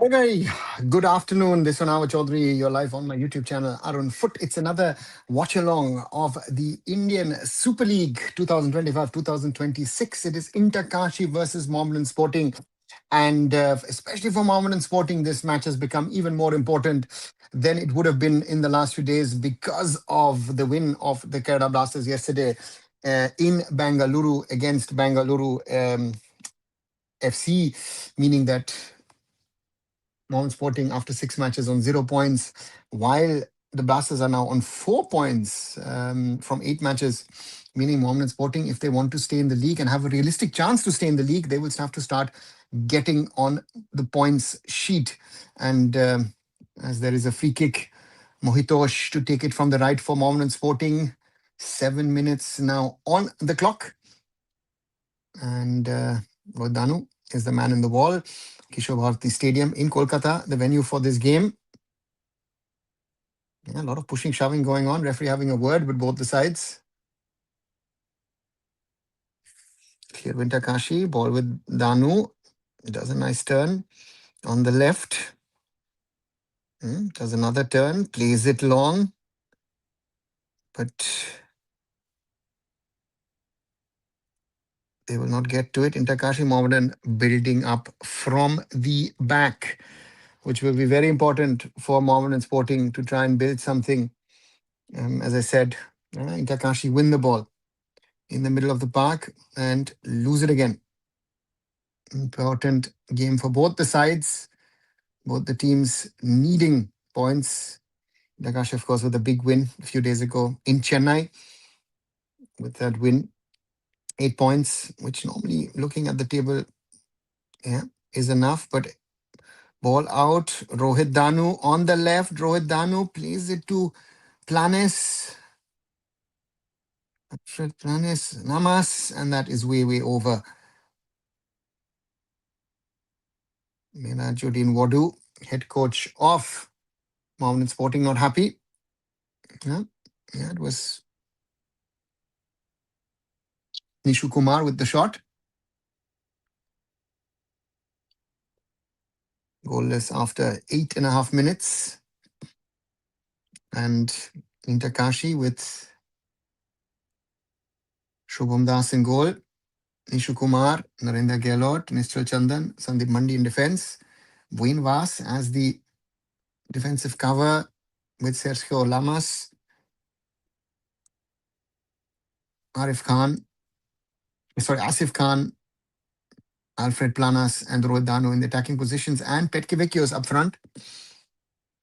Hey, very good afternoon. This is Nawa Chaudhary. You're live on my YouTube channel, Arun Foot. It's another watch along of the Indian Super League 2025-2026. It is Inter Kashi versus Mohammedan Sporting. And especially for Mohammedan Sporting, this match has become even more important than it would have been in the last few days because of the win of the Kerala Blasters yesterday in Bangalore against Bangalore FC, meaning that Mohammedan Sporting after 6 matches on 0 points, while the Blasters are now on 4 points from 8 matches, meaning Mohammedan Sporting, if they want to stay in the league and have a realistic chance to stay in the league, they will have to start getting on the points sheet. And as there is a free kick, Mohitosh to take it from the right for Mohammedan Sporting. 7 minutes now on the clock. And Danu is the man in the wall. Kishore Bharati Stadium in Kolkata, the venue for this game. Yeah, a lot of pushing, shoving going on. Referee having a word with both the sides. Clear Winter Kashi, ball with Danu. Does a nice turn on the left. Does another turn, plays it long. But they will not get to it. Interkashi Mohammedan building up from the back, which will be very important for Mohammedan Sporting to try and build something. As I said, Interkashi win the ball in the middle of the park and lose it again. Important game for both the sides, both the teams needing points. Dakash, of course, with a big win a few days ago in Chennai. With that win, 8 points, which normally looking at the table, yeah, is enough. But ball out, Rohit Danu on the left. Rohit Danu plays it to Planes. Planes Namas, and that is way over. Jodin Wadu, head coach of Mohammedan Sporting, not happy. Yeah, it was Nishu Kumar with the shot. Goalless after 8.5 minutes. And Interkashi with Shubham Das in goal. Nishu Kumar, Narendra Gehlot, Nischal Chandan, Sandeep Mandi in defense. Wayne Vas as the defensive cover with Sergio Lamas. Asif Khan, Alfred Planas, and Rohit Danu in the attacking positions, and Petkevikios up front.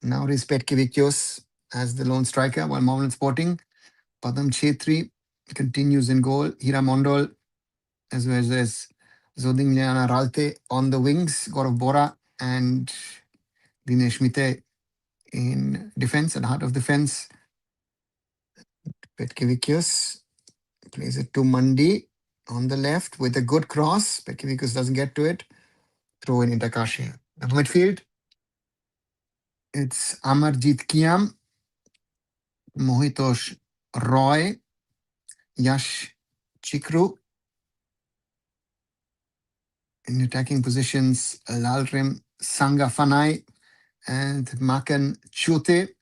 Now it is Petkevikios as the lone striker, while Mohammedan Sporting, Padam Chetri continues in goal. Hira Mondol, as well as Zoding Liana Ralte on the wings, Gaurav Bora and Dinesh Mite in defense, at heart of defense. Petkevikios plays it to Mandi on the left with a good cross. Petkevikios doesn't get to it. Throw in Interkashi. The midfield, it's Amarjit Kiam, Mohitosh Roy, Yash Chikru. In attacking positions, Lalrim Sangafanai and Makan Chute,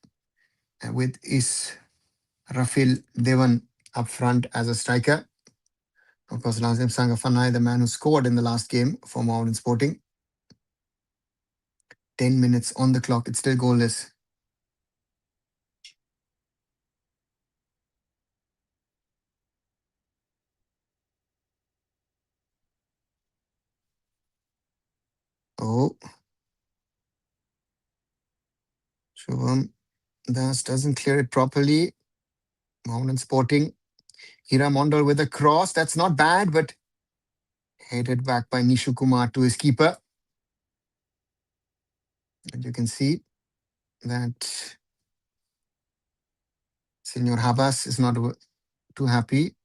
with Is Rafil Devan up front as a striker. Of course, Lalrim Sangafanai, the man who scored in the last game for Mohammedan Sporting. 10 minutes on the clock. It's still goalless. Oh. Shubham Das doesn't clear it properly. Mohammedan Sporting. Hira Mondal with a cross. That's not bad, but headed back by Nishu Kumar to his keeper. And you can see that Senor Habas is not too happy.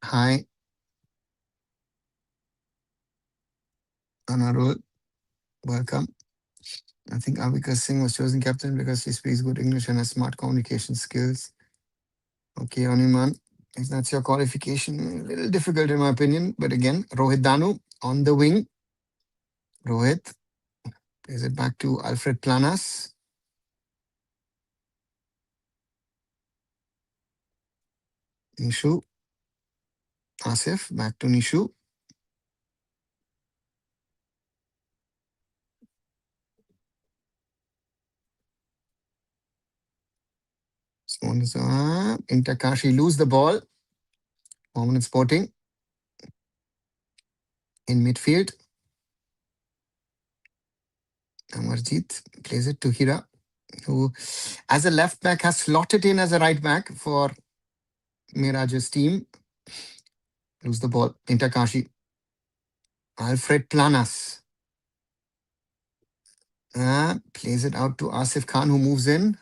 Hi, Anarul. Welcome. I think Avika Singh was chosen captain because he speaks good English and has smart communication skills. Okay, Oniman. If that's your qualification, a little difficult in my opinion. But again, Rohit Danu on the wing. Rohit plays it back to Alfred Planas. Nishu. Asif back to Nishu. Inter Kashi lose the ball. Mohammedan Sporting in midfield. Amarjeet plays it to Hira, who, as a left back, has slotted in as a right back for Miraj's team. Lose the ball. Inter Kashi. Alfred Planas. Plays it out to Asif Khan, who moves in.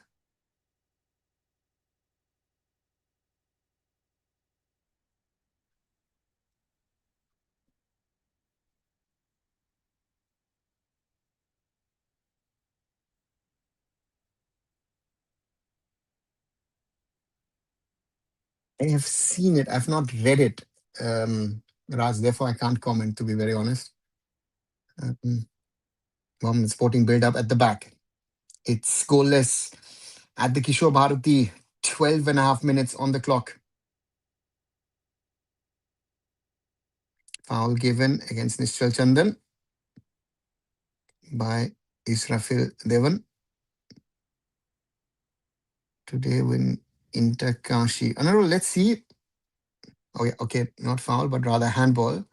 I have seen it. I've not read it, Raj. Therefore, I can't comment, to be very honest. Mohammedan Sporting build up at the back. It's goalless at the Kishore Bharati. 12 and a half minutes on the clock. Foul given against Nishchal Chandan by Israfil Devan. Today win Inter Kashi. Anurul, let's see. Oh, yeah, okay, not foul, but rather handball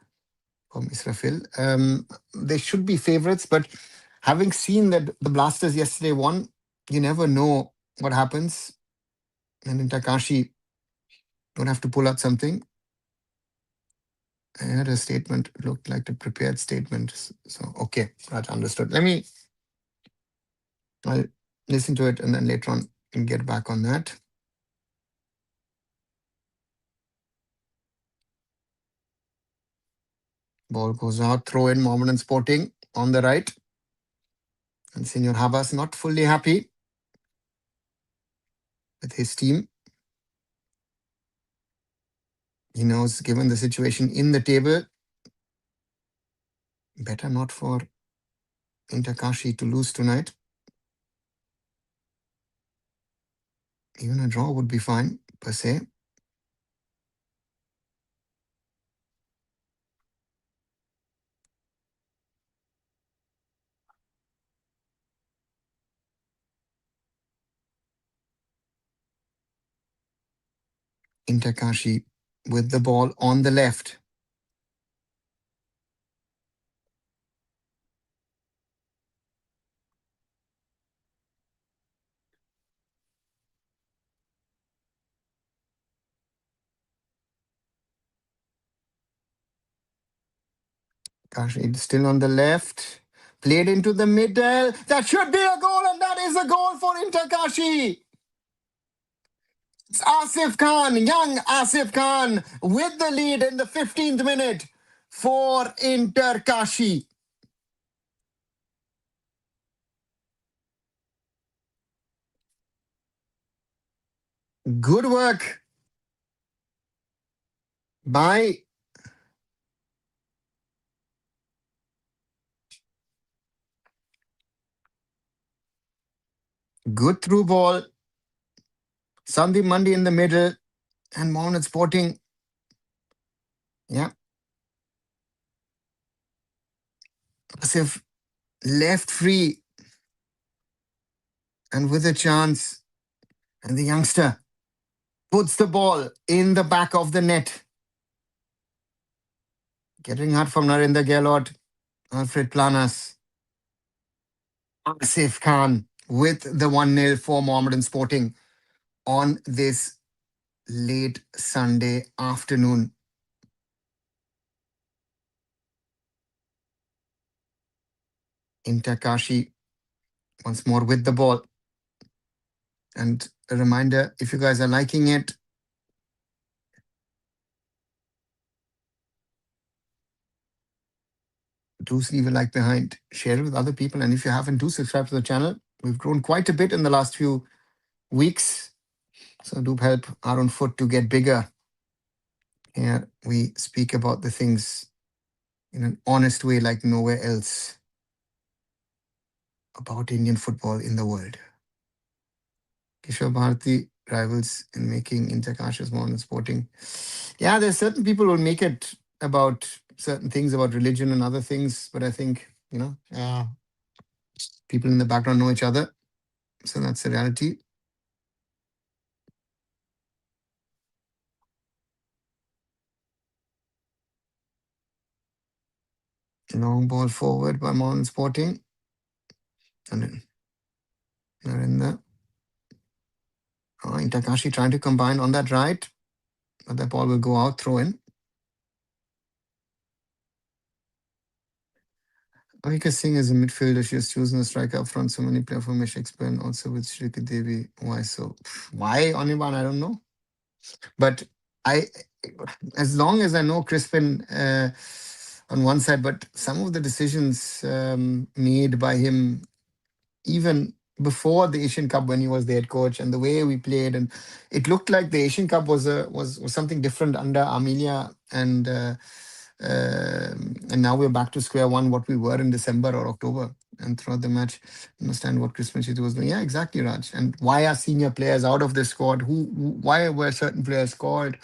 from Israfil. They should be favorites, but having seen that the Blasters yesterday won, you never know what happens. And Inter Kashi don't have to pull out something. I had a statement, looked like a prepared statement. So, okay, Raj, understood. I'll listen to it and then later on get back on that. Ball goes out, throw in Mohammedan Sporting on the right. And Senior Habas not fully happy with his team. He knows, given the situation in the table, better not for Inter Kashi to lose tonight. Even a draw would be fine, per se. Inter Kashi with the ball on the left. Kashi still on the left. Played into the middle. That should be a goal, and that is a goal for Inter Kashi. It's Asif Khan, young Asif Khan, with the lead in the 15th minute for Inter Kashi. Good work by good through ball. Sandeep Mandi in the middle and Mohammedan Sporting. Yeah. Asif left free and with a chance. And the youngster puts the ball in the back of the net. Getting hard from Narendra Gehlot, Alfred Planas. Asif Khan with the 1-0 for Mohammedan Sporting on this late Sunday afternoon. Inter Kashi once more with the ball. And a reminder, if you guys are liking it, do leave a like behind, share it with other people. And if you haven't, do subscribe to the channel. We've grown quite a bit in the last few weeks. So do help Arunfoot to get bigger. Here we speak about the things in an honest way like nowhere else about Indian football in the world. Kishore Bharati rivals in making intercaste more than sporting. Yeah, there's certain people who will make it about certain things about religion and other things, but I think, people in the background know each other. So that's the reality. Long ball forward by Mohammedan Sporting. And then Narendra. Takashi trying to combine on that right, but that ball will go out, throw in. Avika Singh is a midfielder. She has chosen a striker up front. So many play for me Shakespeare and also with Shriki Devi. Why so? Why Anirban? I don't know. But I, as long as I know Crispin on one side, but some of the decisions made by him even before the Asian Cup when he was the head coach and the way we played, and it looked like the Asian Cup was something different under Amelia, and now we're back to square one, what we were in December or October. And throughout the match, understand what Chris Chitty was doing. Yeah, exactly, Raj. And why are senior players out of the squad? Why were certain players called?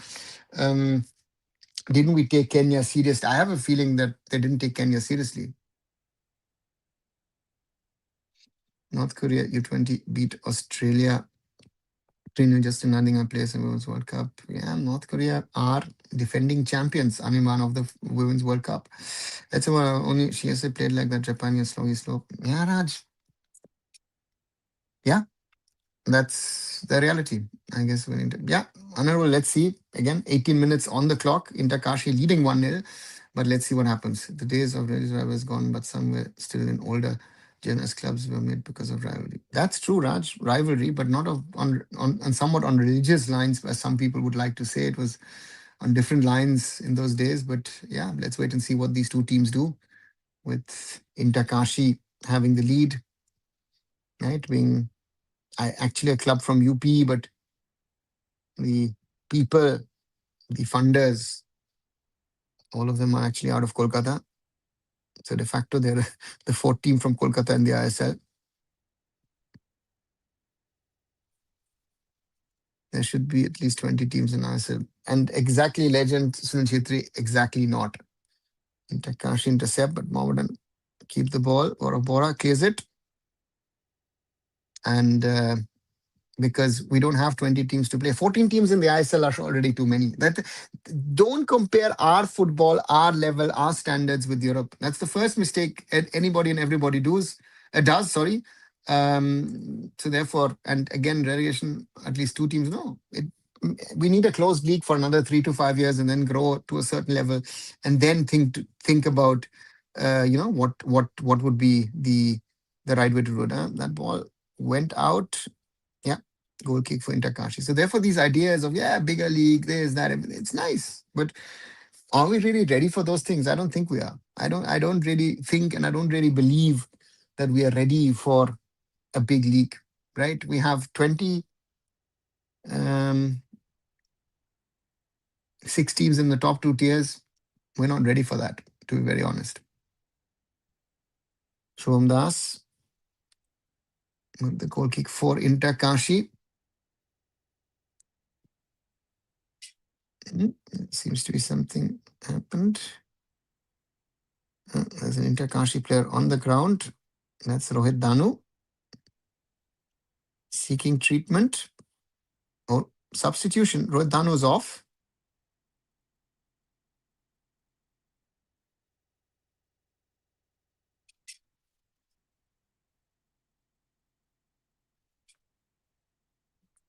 Um, didn't we take Kenya serious? I have a feeling that they didn't take Kenya seriously. North Korea U20 beat Australia. Justin Nandinga plays in Women's World Cup. Yeah, North Korea are defending champions. I mean, one of the Women's World Cup. That's why only she has played like that. Japan is slow. Yeah, Raj. Yeah, that's the reality. I guess we need to. Yeah, honorable. Let's see. Again, 18 minutes on the clock. Inter Kashi leading 1-0. But let's see what happens. The days of Reddy's rivals gone, but some were still in older generous clubs were made because of rivalry. That's true, Raj. Rivalry, but not on somewhat on religious lines, as some people would like to say. It was on different lines in those days. But yeah, let's wait and see what these two teams do with Inter Kashi having the lead, right? Being actually a club from UP, but the people, the funders, all of them are actually out of Kolkata. So de facto, they're the fourth team from Kolkata in the ISL. There should be at least 20 teams in ISL. And exactly legend Sunil Chhetri, exactly not. Takashi intercept, but Mohammedan keep the ball. Or Bora clears it. And because we don't have 20 teams to play. 14 teams in the ISL are already too many. That don't compare our football, our level, our standards with Europe. That's the first mistake anybody and everybody does. Sorry. So therefore, and again, relegation, at least two teams. No, we need a closed league for another 3 to 5 years, and then grow to a certain level, and then think about, what would be the right way to do it. That ball went out. Yeah, goal kick for Interkashi. So therefore, these ideas of bigger league, this, that, it's nice. But are we really ready for those things? I don't think we are. I don't really think and I don't really believe that we are ready for a big league. Right? We have 26 teams in the top two tiers. We're not ready for that, to be very honest. Shubham Das with the goal kick for Interkashi. Seems to be something happened. There's an Interkashi player on the ground. That's Rohit Danu seeking treatment or substitution. Rohit Danu is off.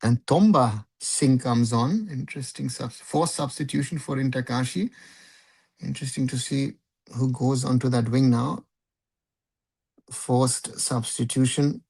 And Tomba Singh comes on. Interesting forced substitution for Interkashi. Interesting to see who goes onto that wing now. Forced substitution.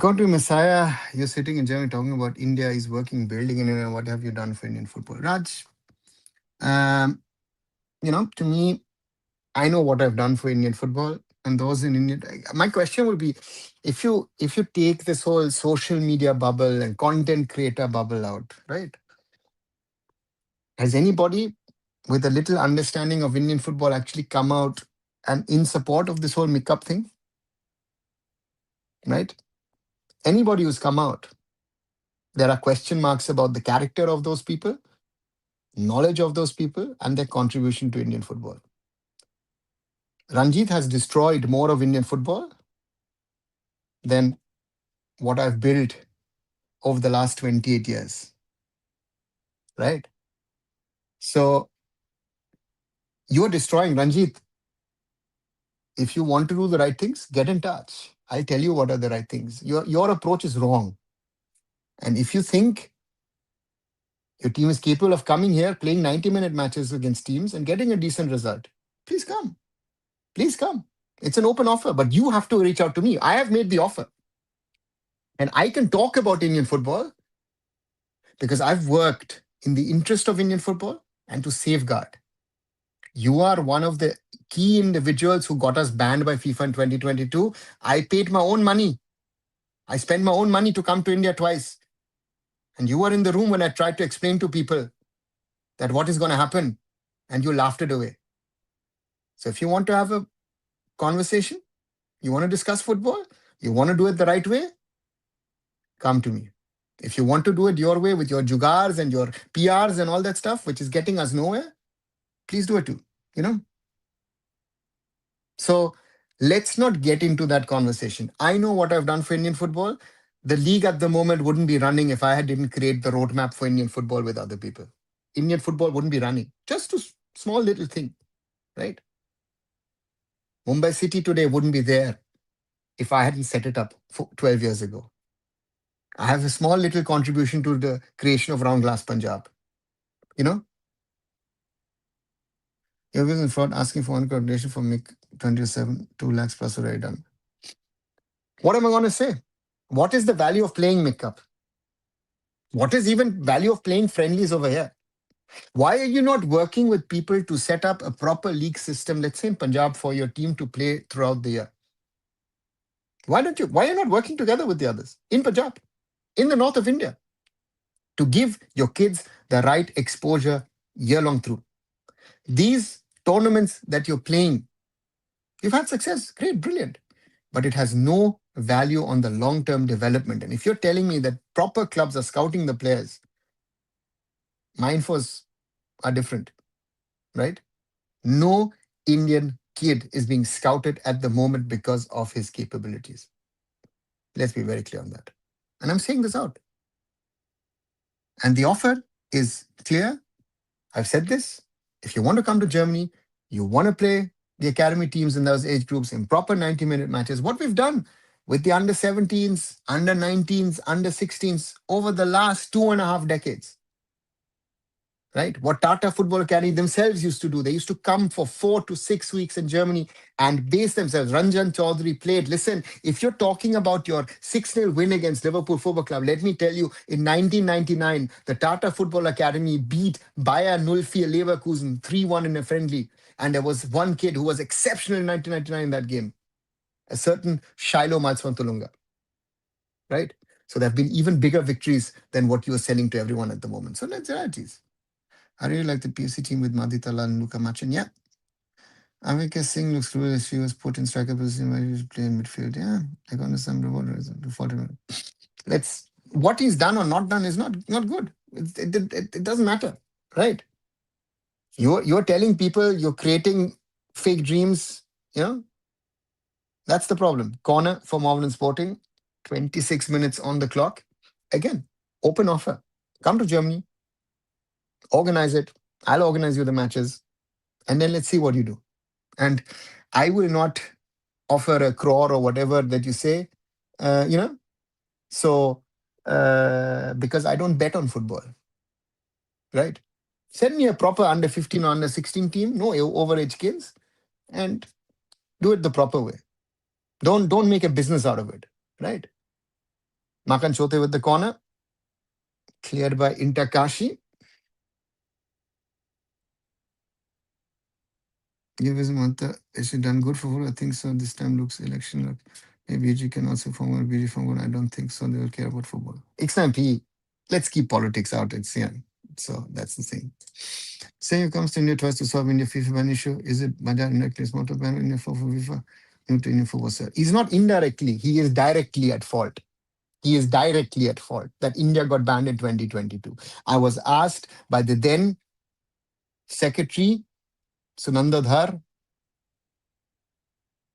According to Messiah, you're sitting in Germany talking about India is working, building in India. What have you done for Indian football? Raj, um, to me, I know what I've done for Indian football, and those in India. My question would be, if you take this whole social media bubble and content creator bubble out, right? Has anybody with a little understanding of Indian football actually come out and in support of this whole make-up thing, right? Anybody who's come out, there are question marks about the character of those people, knowledge of those people, and their contribution to Indian football. Ranjit has destroyed more of Indian football than what I've built over the last 28 years, right? So you're destroying Ranjit. If you want to do the right things, get in touch. I'll tell you what are the right things. Your approach is wrong. And if you think your team is capable of coming here, playing 90-minute matches against teams and getting a decent result, please come. Please come. It's an open offer, but you have to reach out to me. I have made the offer. And I can talk about Indian football because I've worked in the interest of Indian football and to safeguard. You are one of the key individuals who got us banned by FIFA in 2022. I paid my own money. I spent my own money to come to India twice. And you were in the room when I tried to explain to people that what is going to happen, and you laughed it away. So if you want to have a conversation, you want to discuss football, you want to do it the right way, come to me. If you want to do it your way with your jugars and your PRs and all that stuff, which is getting us nowhere, please do it too. So let's not get into that conversation. I know what I've done for Indian football. The league at the moment wouldn't be running if I didn't create the roadmap for Indian football with other people. Indian football wouldn't be running. Just a small little thing, right? Mumbai City today wouldn't be there if I hadn't set it up 12 years ago. I have a small little contribution to the creation of Round Glass Punjab. You know, you're in fraud asking for one coordination for MIG 27, 2 lakhs plus already done. What am I going to say? What is the value of playing MIG Cup? What is even value of playing friendlies over here? Why are you not working with people to set up a proper league system, let's say in Punjab, for your team to play throughout the year? Why are you not working together with the others in Punjab, in the north of India, to give your kids the right exposure year long through? These tournaments that you're playing, you've had success, great, brilliant, but it has no value on the long-term development. And if you're telling me that proper clubs are scouting the players, my infos are different, right? No Indian kid is being scouted at the moment because of his capabilities. Let's be very clear on that. And I'm saying this out. And the offer is clear. I've said this. If you want to come to Germany, you want to play the academy teams in those age groups in proper 90-minute matches, what we've done with the under 17s, under 19s, under 16s over the last 2.5 decades, right? What Tata Football Academy themselves used to do. They used to come for 4 to 6 weeks in Germany and base themselves. Ranjan Chaudhary played. Listen, if you're talking about your 6-0 win against Liverpool Football Club, let me tell you, in 1999, the Tata Football Academy beat Bayer 04 Leverkusen 3-1 in a friendly. And there was one kid who was exceptional in 1999 in that game, a certain Shiloh Malswantulunga, right? So there have been even bigger victories than what you are selling to everyone at the moment. So let's realities. I really like the PFC team with Maditala and Luka Machin. Yeah. Amika Singh looks cool. She was put in striker position where he play in midfield. Yeah. I got some reward. What he's done or not done is not good. It doesn't matter. Right. You're telling people you're creating fake dreams, that's the problem. Corner for Mohammedan Sporting, 26 minutes on the clock. Again, open offer. Come to Germany, organize it. I'll organize you the matches, and then let's see what you do. And I will not offer a crore or whatever that you say, So, because I don't bet on football, right? Send me a proper under 15 or under 16 team, no overage kids, and do it the proper way. Don't make a business out of it, right? Makan Chote with the corner. Cleared by Kashi. Give his Manta. Is she done good for her? I think so. This time looks election. Maybe BG can also form a BG form. I don't think so. They will care about football. XMP. Let's keep politics out. It's yeah. So that's the thing. Say you comes to India twice to solve India FIFA ban issue. Is it Bajaj indirectly motor ban India for FIFA? New to India football, sir. He's not indirectly. He is directly at fault. He is directly at fault that India got banned in 2022. I was asked by the then secretary, Sunanda Dhar,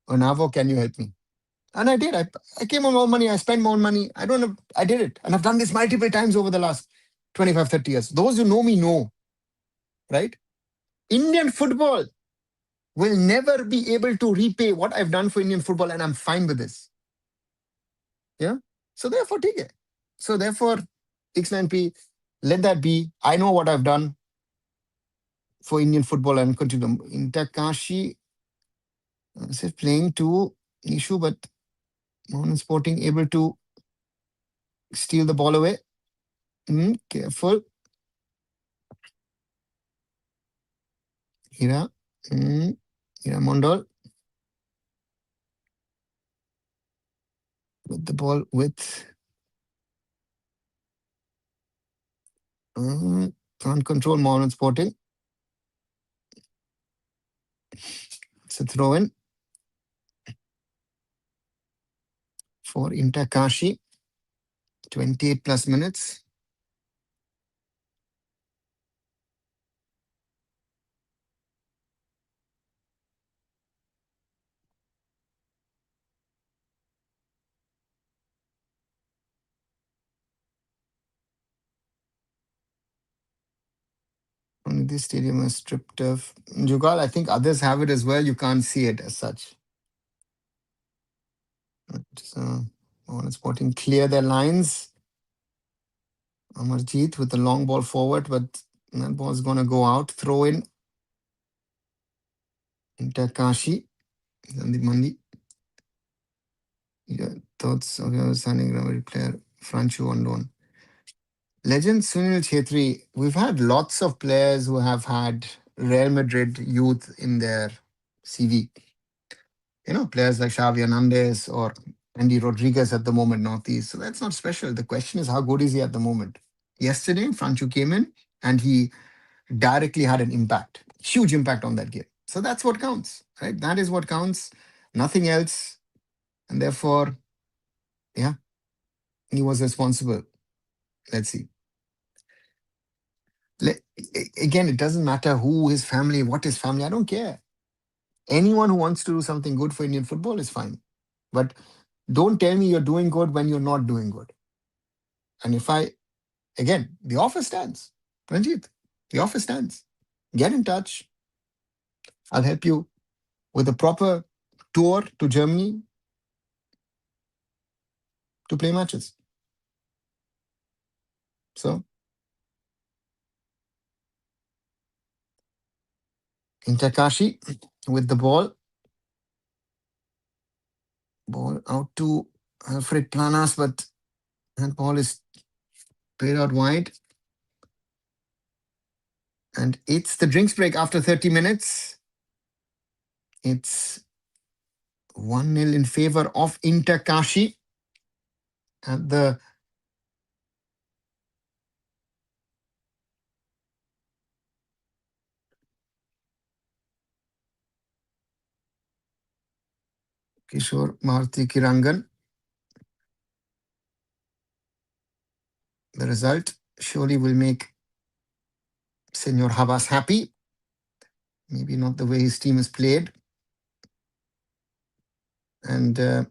Onavo, can you help me? And I did. I came on more money. I spent more money. I don't know. I did it. And I've done this multiple times over the last 25, 30 years. Those who know me know, right? Indian football will never be able to repay what I've done for Indian football. And I'm fine with this. Yeah. So therefore, take it. So therefore, X9P, let that be. I know what I've done for Indian football and continue. Kashi is playing to issue, but Mohammedan Sporting able to steal the ball away. Careful. Hira. Hira Mondol with the ball with can't control Mohammedan Sporting. It's a throw in for Kashi. 28 plus minutes. Only this stadium is stripped of Jugal. I think others have it as well. You can't see it as such. So, Mohammedan Sporting clear their lines. Amarjeet with the long ball forward, but that ball's going to go out. Throw in Kashi. Sandeep Mandi. Yeah, thoughts of your signing Ravi player, Franchu Ondon. Legend Sunil Chhetri. We've had lots of players who have had Real Madrid youth in their CV. Players like Xavi Hernandez or Andy Rodriguez at the moment, Northeast. So that's not special. The question is, how good is he at the moment? Yesterday, Franchu came in and he directly had an impact, huge impact on that game. So that's what counts, right? That is what counts, nothing else. And therefore, yeah, he was responsible. Let's see. Again, it doesn't matter who his family, what his family, I don't care. Anyone who wants to do something good for Indian football is fine. But don't tell me you're doing good when you're not doing good. And again, the offer stands. Ranjit, the offer stands. Get in touch. I'll help you with a proper tour to Germany to play matches. So, Kashi with the ball. Ball out to Alfred Planas, but that ball is played out wide. And it's the drinks break after 30 minutes. It's 1-0 in favor of Kashi. At the Kishore Bharati Krirangan. The result surely will make Senor Habas happy. Maybe not the way his team is played. And, you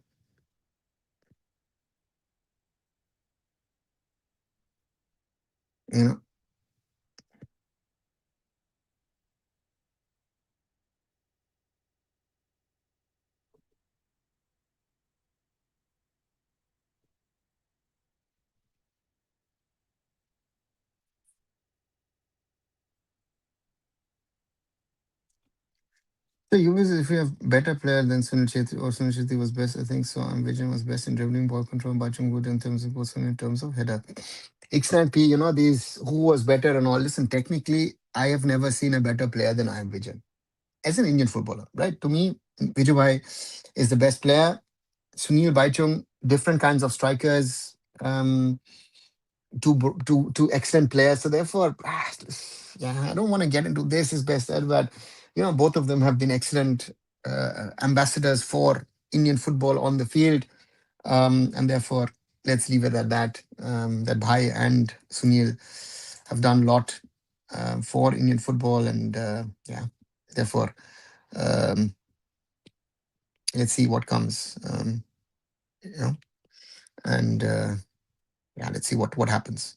know, So you was if you have better player than Sunil Chetri or Sunil Chetri was best, I think so. Vision was best in dribbling, ball control, Bachung good in terms of goals and in terms of header. X9P, these who was better and all. Listen, technically, I have never seen a better player than I am Vision as an Indian footballer, right? To me, Vijay Bhai is the best player. Sunil Baichung, different kinds of strikers, two excellent players. So therefore, yeah, I don't want to get into this is best, but both of them have been excellent ambassadors for Indian football on the field, and therefore, let's leave it at that. That Bhai and Sunil have done a lot for Indian football, and yeah, therefore, um, let's see what comes. You know, and yeah, let's see what happens.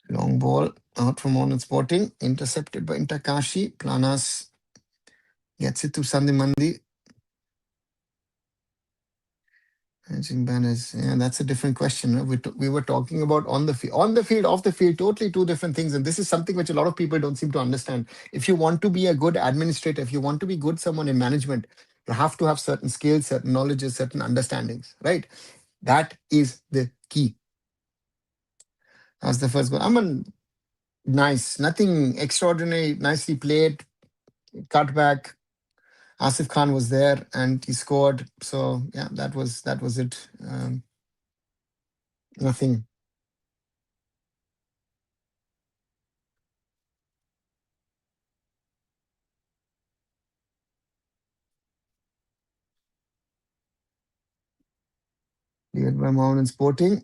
Long ball out from Mohammedan Sporting, intercepted by Inter Kashi. Planas gets it to Sandimandi. Managing banners. Yeah, that's a different question. We were talking about on the field, off the field, totally two different things. And this is something which a lot of people don't seem to understand. If you want to be a good administrator, if you want to be good someone in management, you have to have certain skills, certain knowledges, certain understandings, right? That is the key. That's the first goal. I mean, nice, nothing extraordinary, nicely played, cut back. Asif Khan was there and he scored. So yeah, that was it. Nothing. Cleared by Mohammedan Sporting.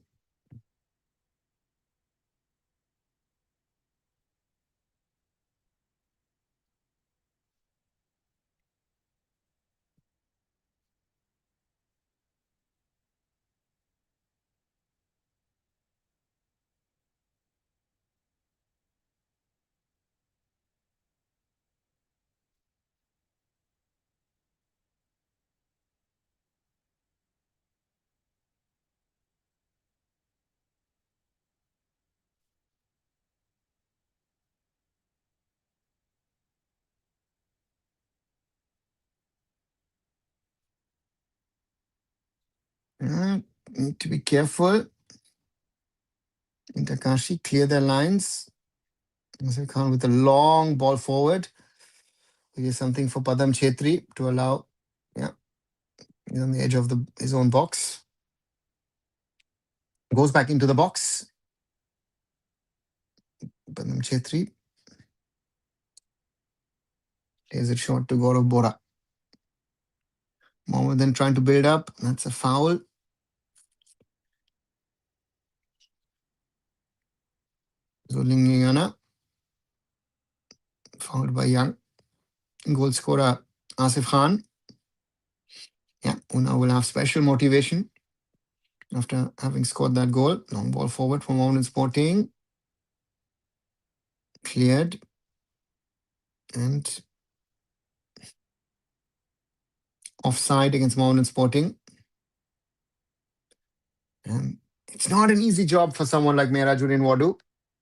Need to be careful. Takashi clear their lines. Asif Khan with a long ball forward. Here's something for Padam Chetri to allow. Yeah, he's on the edge of his own box. Goes back into the box. Padam Chetri plays it short to Gaurav Bora. Mohammed then trying to build up. That's a foul. Zulingana fouled by Young. Goal scorer Asif Khan. Yeah, Una will have special motivation after having scored that goal. Long ball forward for Mohammedan Sporting. Cleared. And offside against Mohammedan Sporting. And it's not an easy job for someone like Merajuddin Wadu.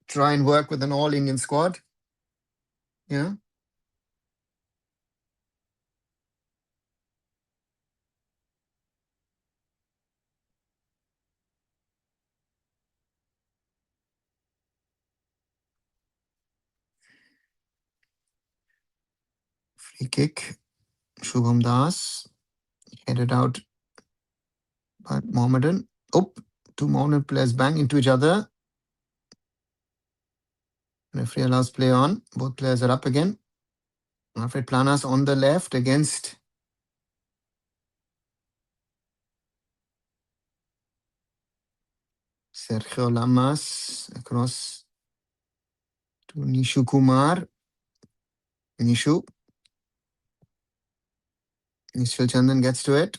Try and work with an all-Indian squad. Yeah. Free kick. Shubham Das. Headed out by Mohammedan. Oh, two Mohammedan players bang into each other. Referee allows play on. Both players are up again. Alfred Planas on the left against Sergio Lamas across to Nishu Kumar. Nishu. Nishal Chandan gets to it.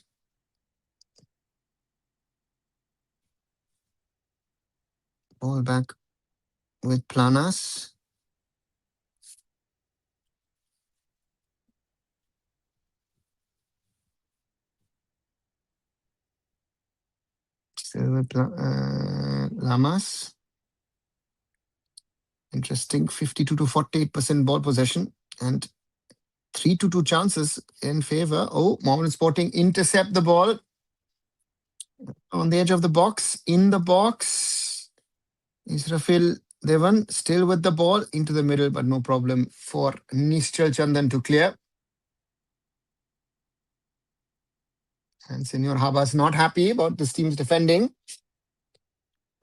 Ball back with Planas. Lamas. Interesting. 52 to 48% ball possession and 3 to 2 chances in favor. Oh, Mohammedan Sporting intercept the ball on the edge of the box. In the box. Israfil Devan still with the ball into the middle, but no problem for Nishchal Chandan to clear. And Senior Habas not happy about this team's defending.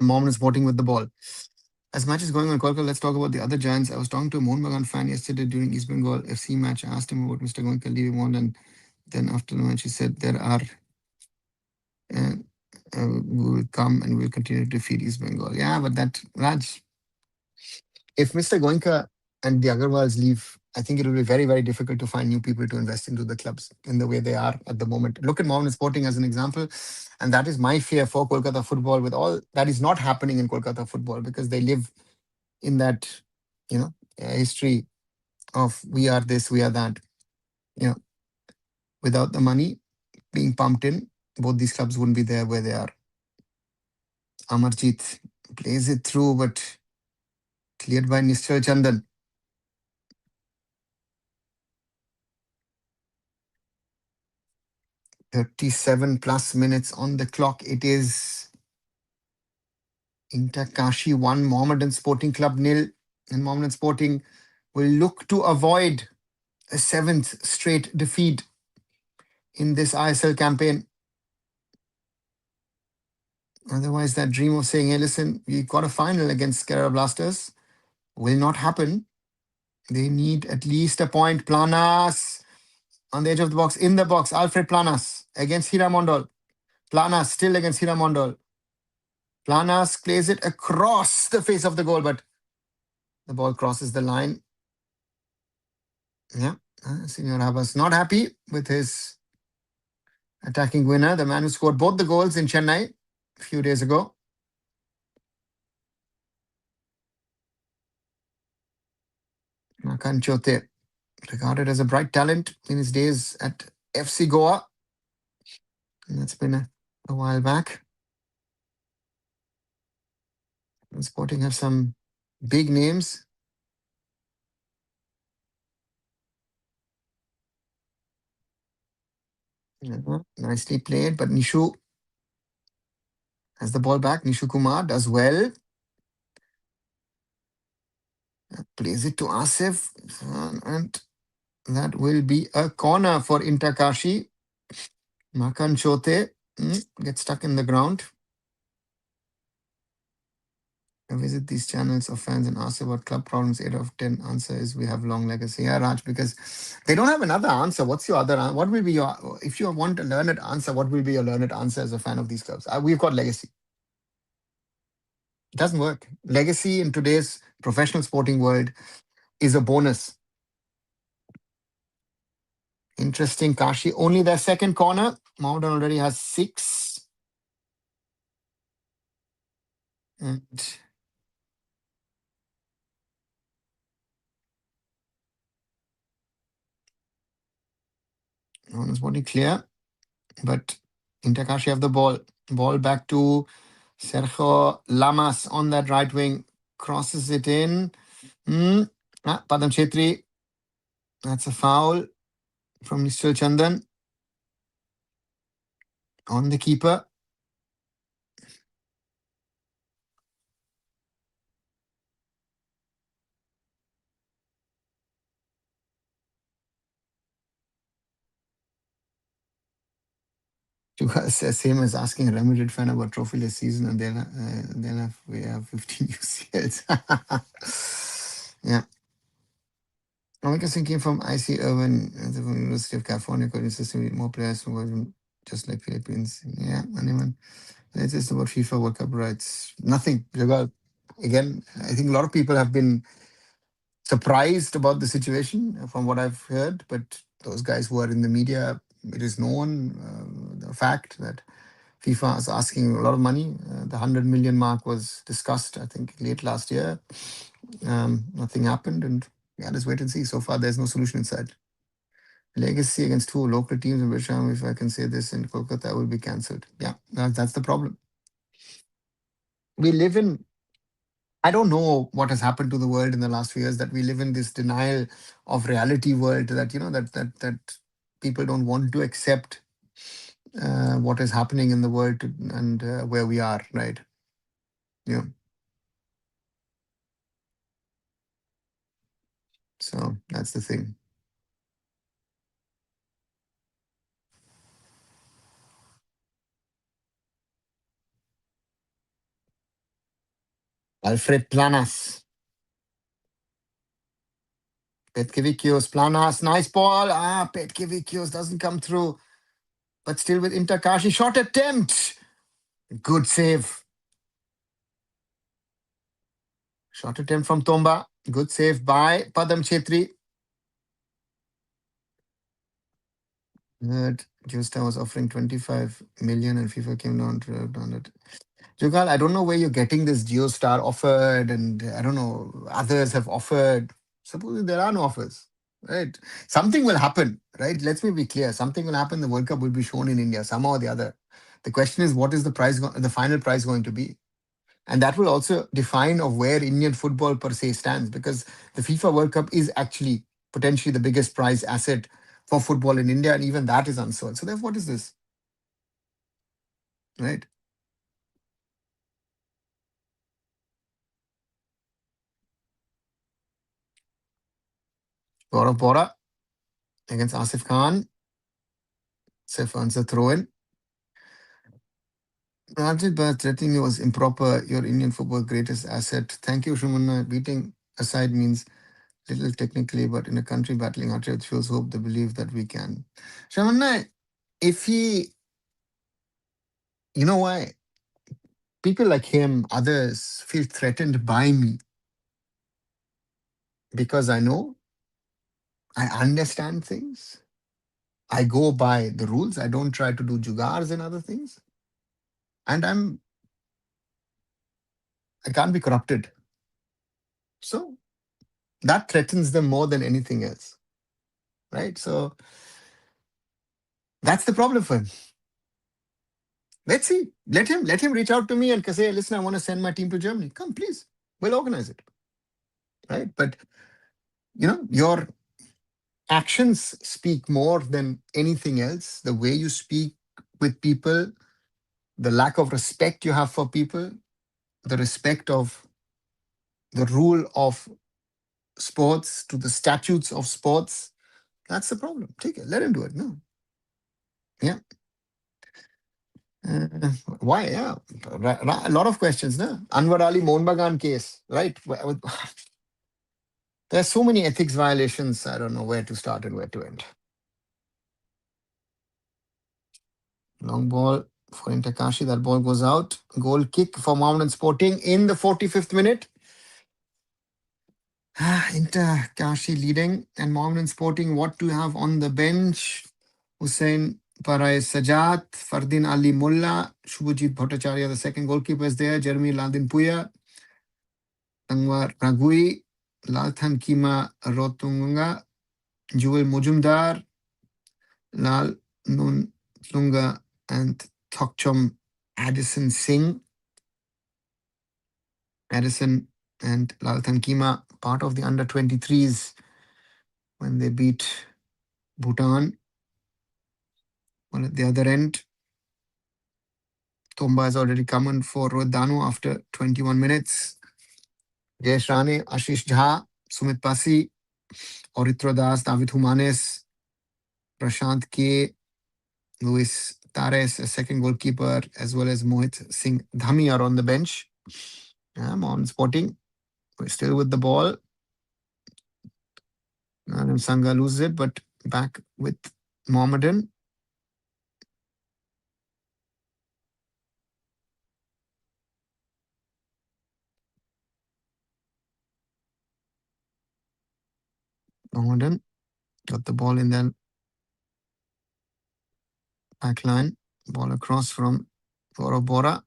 Mohammedan Sporting with the ball. As much as going on Kolkata, let's talk about the other giants. I was talking to a Mohun Bagan fan yesterday during East Bengal FC match. I asked him about Mr. Goenka leaving on, and then after the match, he said there are uh, we will come and we'll continue to defeat East Bengal. Yeah, but that Raj, if Mr. Goenka and the Agarwals leave, I think it will be very, very difficult to find new people to invest into the clubs in the way they are at the moment. Look at Mohammedan Sporting as an example, and that is my fear for Kolkata football. With all that is not happening in Kolkata football because they live in that, history of we are this, we are that. You know, without the money being pumped in, both these clubs wouldn't be there where they are. Amarjit plays it through, but cleared by Nishchal Chandan. 37 plus minutes on the clock. It is Inter Kashi 1, Mohammedan Sporting Club nil. And Mohammedan Sporting will look to avoid a 7th straight defeat in this ISL campaign. Otherwise, that dream of saying, hey, listen, we got a final against Kerala Blasters will not happen. They need at least a point. Planas on the edge of the box, in the box. Alfred Planas against Hira Mondol. Planas still against Hira Mondol. Planas plays it across the face of the goal, but the ball crosses the line. Yeah, Senior Habas not happy with his attacking winner, the man who scored both the goals in Chennai a few days ago. Makan Chote, regarded as a bright talent in his days at FC Goa. And that's been a while back. And Sporting have some big names. Nicely played, but Nishu has the ball back. Nishu Kumar does well. Plays it to Asif. And that will be a corner for Inter Kashi. Makan Chote gets stuck in the ground. I visit these channels of fans and ask about club problems. 8 out of 10 answer is we have long legacy. Yeah, Raj, because they don't have another answer. What's your other answer? What will be your, if you want a learned answer, what will be your learned answer as a fan of these clubs? We've got legacy. It doesn't work. Legacy in today's professional sporting world is a bonus. Interesting. Kashi, only their second corner. Mohammedan already has 6. And Mohammedan Sporting clear. But Inter Kashi have the ball. Ball back to Sergio Lamas on that right wing. Crosses it in. Padam Chetri. That's a foul from Nishchal Chandan on the keeper. Same as asking a Real Madrid fan about trophyless season, and then we have 15 UCLs. Yeah. Amika Singh came from IC Irvine, the University of California, coding system with more players who were just like Philippines. Yeah, anyone. It's just about FIFA World Cup rights. Nothing. Again, I think a lot of people have been surprised about the situation from what I've heard, but those guys who are in the media, it is known the fact that FIFA is asking a lot of money. The 100 million mark was discussed, I think, late last year. Nothing happened, and yeah, let's wait and see. So far, there's no solution inside. Legacy against 2 local teams in Bisham, if I can say this, in Kolkata will be cancelled. Yeah, that's the problem. we live in, I don't know what has happened to the world in the last few years, that we live in this denial of reality world, that that people don't want to accept what is happening in the world and where we are, right? Yeah. So that's the thing. Alfred Planas. Petkevikios, Planas, nice ball. Petkevikios doesn't come through, but still with Inter. Kashi, shot attempt. Good save. Shot attempt from Tomba. Good save by Padam Chetri. That Justa was offering 25 million and FIFA came down to on it. Jugal, I don't know where you're getting this Geostar offered, and I don't know, others have offered. Supposing there are no offers, right? Something will happen, right? Let's be clear. Something will happen. The World Cup will be shown in India somehow or the other. The question is, what is the price, the final price going to be? And that will also define of where Indian football per se stands, because the FIFA World Cup is actually potentially the biggest prize asset for football in India, and even that is unsold. So therefore, what is this, right? Gaurav Bora against Asif Khan. Sif earns a throw in. Rajat, but I think it was improper. Your Indian football greatest asset. Thank you, Shumana. Beating aside means little technically, but in a country battling hardship, it fuels hope, the belief that we can. Shumana, if he, you know why? People like him, others feel threatened by me because I know, I understand things. I go by the rules. I don't try to do jugars and other things. And I can't be corrupted. So that threatens them more than anything else. Right? So that's the problem for him. Let's see. Let him reach out to me and say, listen, I want to send my team to Germany. Come, please. We'll organize it. Right? But your actions speak more than anything else. The way you speak with people, the lack of respect you have for people, the respect of the rule of sports to the statutes of sports. That's the problem. Take it. Let him do it. No. Yeah. Uh, why? Yeah. A lot of questions. No? Anwar Ali Mohun Bagan case. Right. There's so many ethics violations. I don't know where to start and where to end. Long ball for Inter Kashi. That ball goes out. Goal kick for Mohammedan Sporting in the 45th minute. Inter Kashi leading, and Mohammedan Sporting, what to have on the bench? Hussein Parai Sajat, Fardin Ali Mulla, Shubhajit Bhattacharya, the second goalkeeper is there, Jeremy Ladin Puya, Tangwar Ragui, Lalthan Kima Rotunga, Jewel Mujumdar, Lal Nun Lunga, and Thokchom Addison Singh. Addison and Lalthan Kima, part of the under 23s when they beat Bhutan. Well, at the other end, Tomba has already come in for Rodanu after 21 minutes. Jayesh Rane, Ashish Jha, Sumit Pasi, Auritro Das, David Humanes, Prashant K, Luis Tares, a second goalkeeper, as well as Mohit Singh Dhami are on the bench. On Sporting, we're still with the ball. Naram Sangha loses it, but back with Mohammedan. Mohammedan got the ball in the back line. Ball across from Gaurav Bora.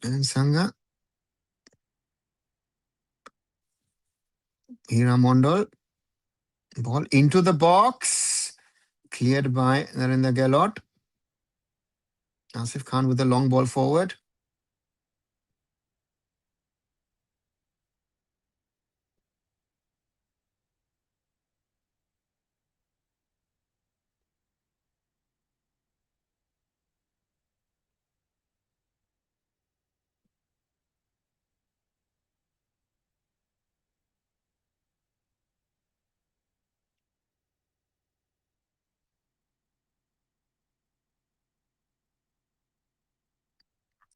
And Sangha. Hira Mondol. Ball into the box. Cleared by Narendra Gehlot. Asif Khan with a long ball forward.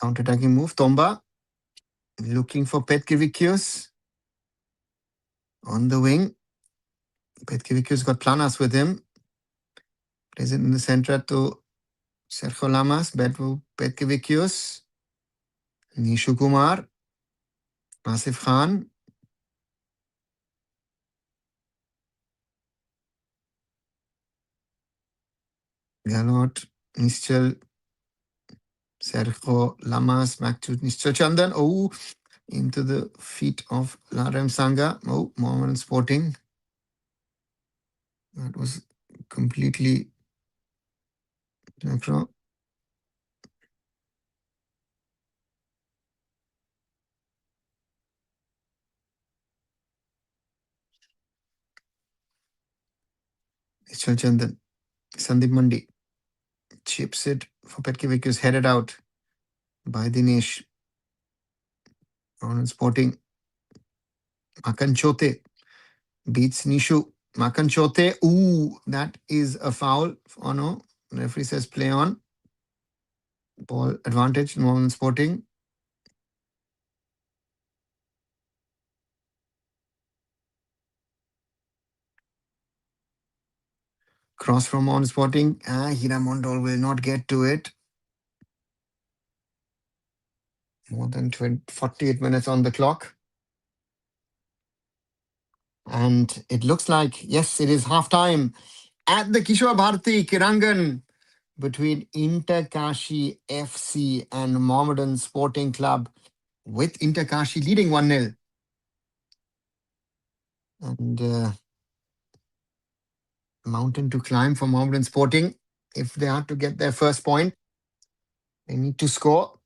Counter-attacking move. Tomba looking for Petkivicius on the wing. Petkivicius got Planas with him. Plays it in the center to Sergio Lamas. Petkivicius. Nishu Kumar. Asif Khan. Galot. Nischal. Sergio Lamas back to Nischal Chandan. Oh, into the feet of Larem Sanga. Oh, Mohammedan Sporting. That was completely Nischal Chandan. Sandeep Mandi chips it for Petkivicius. Headed out by Dinesh. Mohammedan Sporting. Makan Chote beats Nishu. Makan Chote. Ooh, that is a foul. Oh no. Referee says play on. Ball advantage. Mohammedan Sporting. Cross from Mohammedan Sporting. Hira Mondol will not get to it. More than 48 minutes on the clock. And it looks like, yes, it is half time at the Kishore Bharati Krirangan between Inter Kashi FC and Mohammedan Sporting Club, with Inter Kashi leading 1-0. And mountain to climb for Mohammedan Sporting. If they are to get their first point, they need to score.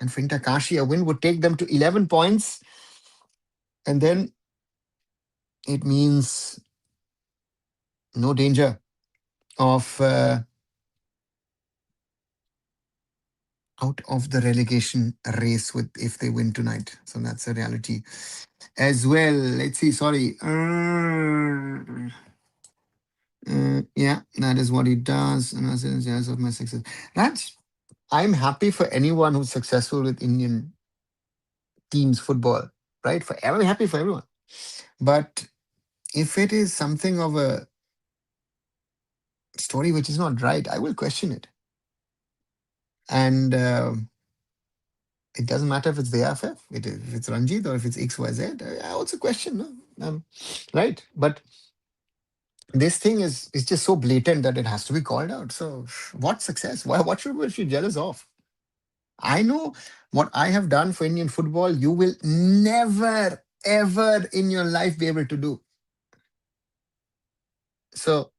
And for Inter Kashi, a win would take them to 11 points. And then it means no danger of out of the relegation race with if they win tonight. So that's a reality as well. Let's see. Sorry. Yeah, that is what he does. And I said, yes, of my success. That's. I'm happy for anyone who's successful with Indian teams football, right? I'm happy for everyone. But if it is something of a story which is not right, I will question it. And it doesn't matter if it's the AIFF, if it's Ranjit or if it's XYZ. I also question, no? Right? But this thing is just so blatant that it has to be called out. So, what success? What should we be jealous of? I know what I have done for Indian football. You will never, ever in your life be able to do. So,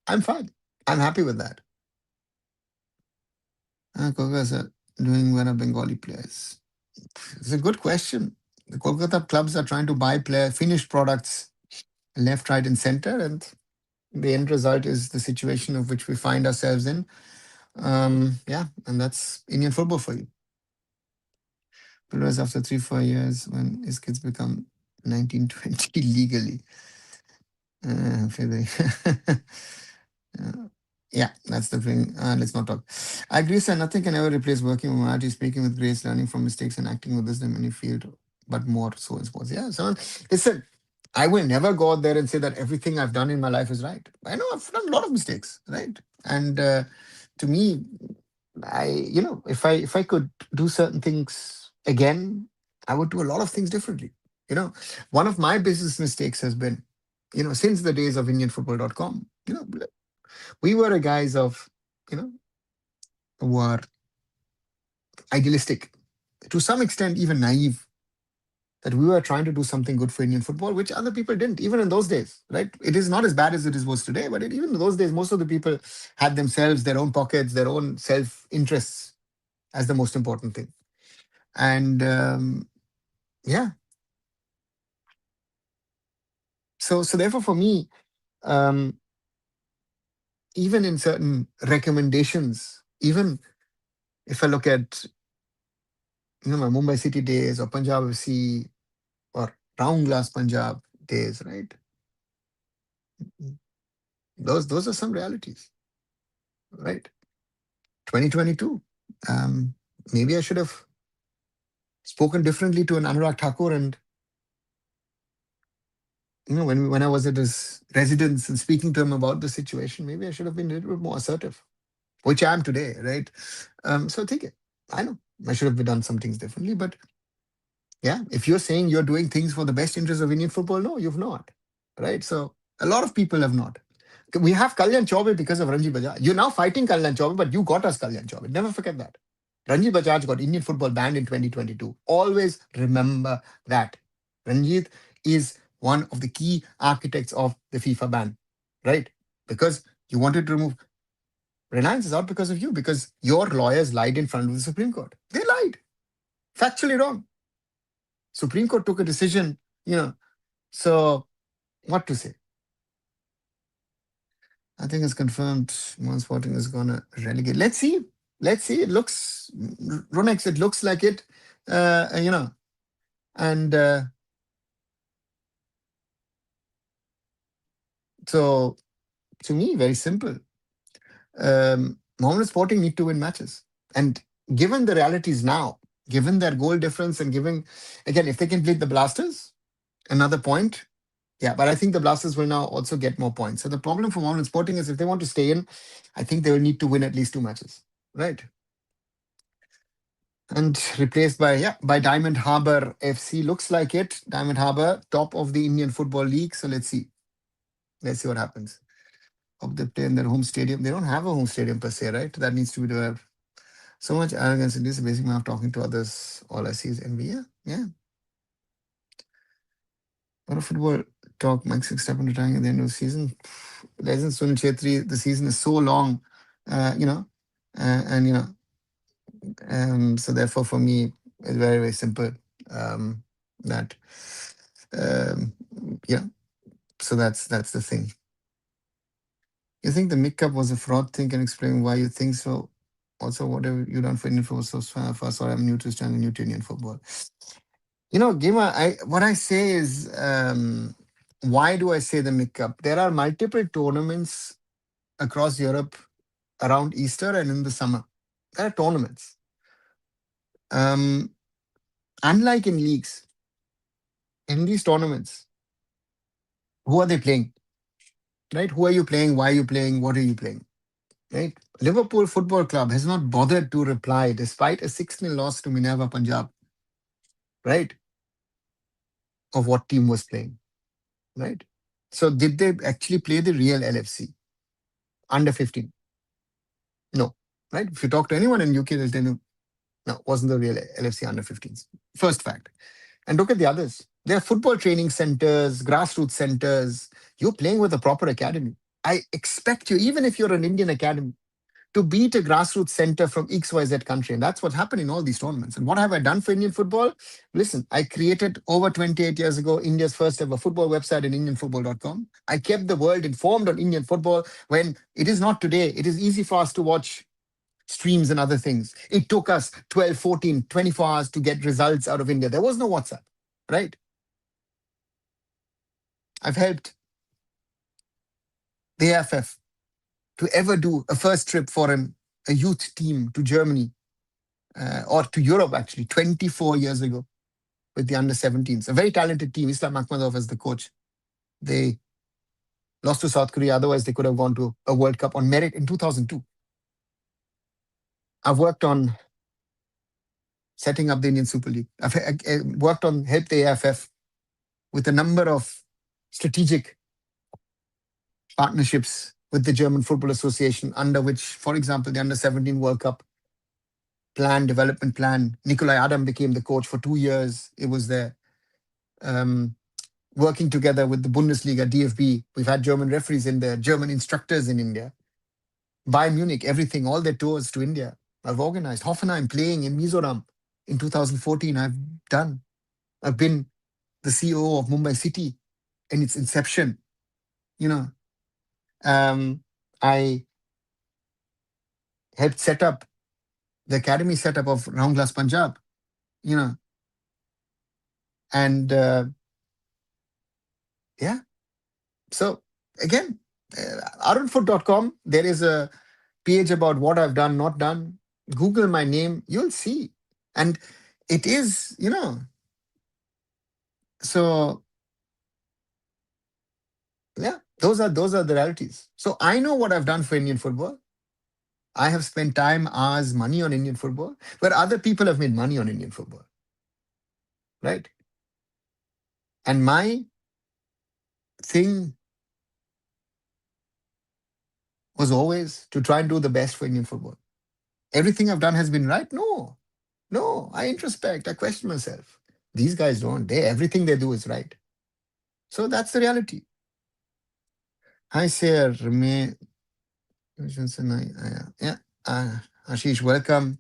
I'm fine. I'm happy with that. Kolkata doing well of Bengali players. It's a good question. The Kolkata clubs are trying to buy finished products left, right, and center, and the end result is the situation of which we find ourselves in. Yeah, and that's Indian football for you. Whereas after 3-4 years, when his kids become 19-20 legally, feel they- uh, yeah, that's the thing. Let's not talk. I agree, sir. Nothing can ever replace working with Marathi, speaking with grace, learning from mistakes, and acting with wisdom in any field, but more so in sports. Yeah, so listen, I will never go out there and say that everything I've done in my life is right. I know I've done a lot of mistakes, right? And to me, if I could do certain things again, I would do a lot of things differently. One of my business mistakes has been, since the days of IndianFootball.com, we were a guys of, who are idealistic, to some extent even naive, that we were trying to do something good for Indian football, which other people didn't, even in those days, right? It is not as bad as it was today, but even in those days, most of the people had themselves, their own pockets, their own self interests as the most important thing. And yeah, so therefore, for me, um, even in certain recommendations, even if I look at my Mumbai City days or Punjab FC or Round Glass Punjab days, right? Those are some realities, right? 2022. Um, Maybe I should have spoken differently to an Anurag Thakur, and when I was at his residence and speaking to him about the situation, maybe I should have been a little bit more assertive, which I am today, right? So take it. I know I should have done some things differently, but yeah, if you're saying you're doing things for the best interest of Indian football, no, you've not, right? So a lot of people have not. We have Kalyan Chaube because of Ranji Bajaj. You're now fighting Kalyan Chaube, but you got us Kalyan Chaube. Never forget that. Ranjit Bajaj got Indian football banned in 2022. Always remember that. Ranjit is one of the key architects of the FIFA ban, right? Because you wanted to remove Reliance is out because of you, because your lawyers lied in front of the Supreme Court. They lied. Factually wrong. Supreme Court took a decision. So what to say? I think it's confirmed Mohammedan Sporting is gonna relegate. Let's see. Let's see. It looks Ronex, it looks like it. And so to me, very simple. Mohammedan Sporting need to win matches. And given the realities now, given their goal difference and given, again, if they can beat the Blasters, another point. Yeah, but I think the Blasters will now also get more points. So the problem for Mohammedan Sporting is if they want to stay in, I think they will need to win at least 2 matches. Right. And replaced by Diamond Harbour FC. Looks like it. Diamond Harbour, top of the Indian Football League. So let's see. Let's see what happens. Hope they play in their home stadium. They don't have a home stadium per se, right? That needs to be developed. So much arrogance in this basic way of talking to others. All I see is envy. Yeah. What a football talk. Mike Six step into retiring at the end of the season. Legend Sunil Chetri, the season is so long, and so therefore for me, it's very, very simple. That, um, yeah. So that's the thing. You think the Mick Cup was a fraud thing? Can explain why you think so? Also, what have you done for Indian football so far? Sorry, I'm new to channel, new to Indian football. Gima, what I say is, why do I say the Mick Cup? There are multiple tournaments across Europe around Easter and in the summer. There are tournaments. Unlike in leagues, in these tournaments, who are they playing? Right? Who are you playing? Why are you playing? What are you playing? Right? Liverpool Football Club has not bothered to reply despite a 6-0 loss to Minerva Punjab. Right? Of what team was playing. Right? So did they actually play the real LFC? Under 15? No. Right? If you talk to anyone in UK, they'll tell you, no, wasn't the real LFC under 15s. First fact. And look at the others. There are football training centers, grassroots centers. You're playing with a proper academy. I expect you, even if you're an Indian academy, to beat a grassroots center from XYZ country. And that's what happened in all these tournaments. And what have I done for Indian football? Listen, I created over 28 years ago India's first ever football website in indianfootball.com. I kept the world informed on Indian football when it is not today. It is easy for us to watch streams and other things. It took us 12, 14, 24 hours to get results out of India. There was no WhatsApp, right? I've helped the AIFF to ever do a first trip for a youth team to Germany or to Europe, actually, 24 years ago with the under 17s. A very talented team, Islam Akhmadov as the coach. They lost to South Korea. Otherwise, they could have gone to a World Cup on merit in 2002. I've worked on setting up the Indian Super League. I've worked on help the AIFF with a number of strategic partnerships with the German Football Association, under which, for example, the Under 17 World Cup development plan. Nikolai Adam became the coach for 2 years. It was there. um, working together with the Bundesliga, DFB. We've had German referees in there, German instructors in India. Bayern Munich, everything, all their tours to India. I've organized. Hoffenheim playing in Mizoram in 2014. I've done. I've been the CEO of Mumbai City in its inception. You know, I helped set up the academy setup of Round Glass Punjab. You know, and yeah. So again, arunfoot.com. There is a page about what I've done, not done. Google my name, you'll see. And it is, so yeah, those are the realities. So I know what I've done for Indian football. I have spent time, hours, money on Indian football, where other people have made money on Indian football. Right? And my thing was always to try and do the best for Indian football. Everything I've done has been right? No. No. I introspect, I question myself. These guys don't. Everything they do is right. So that's the reality. Hi, sir. Yeah. Ashish, welcome.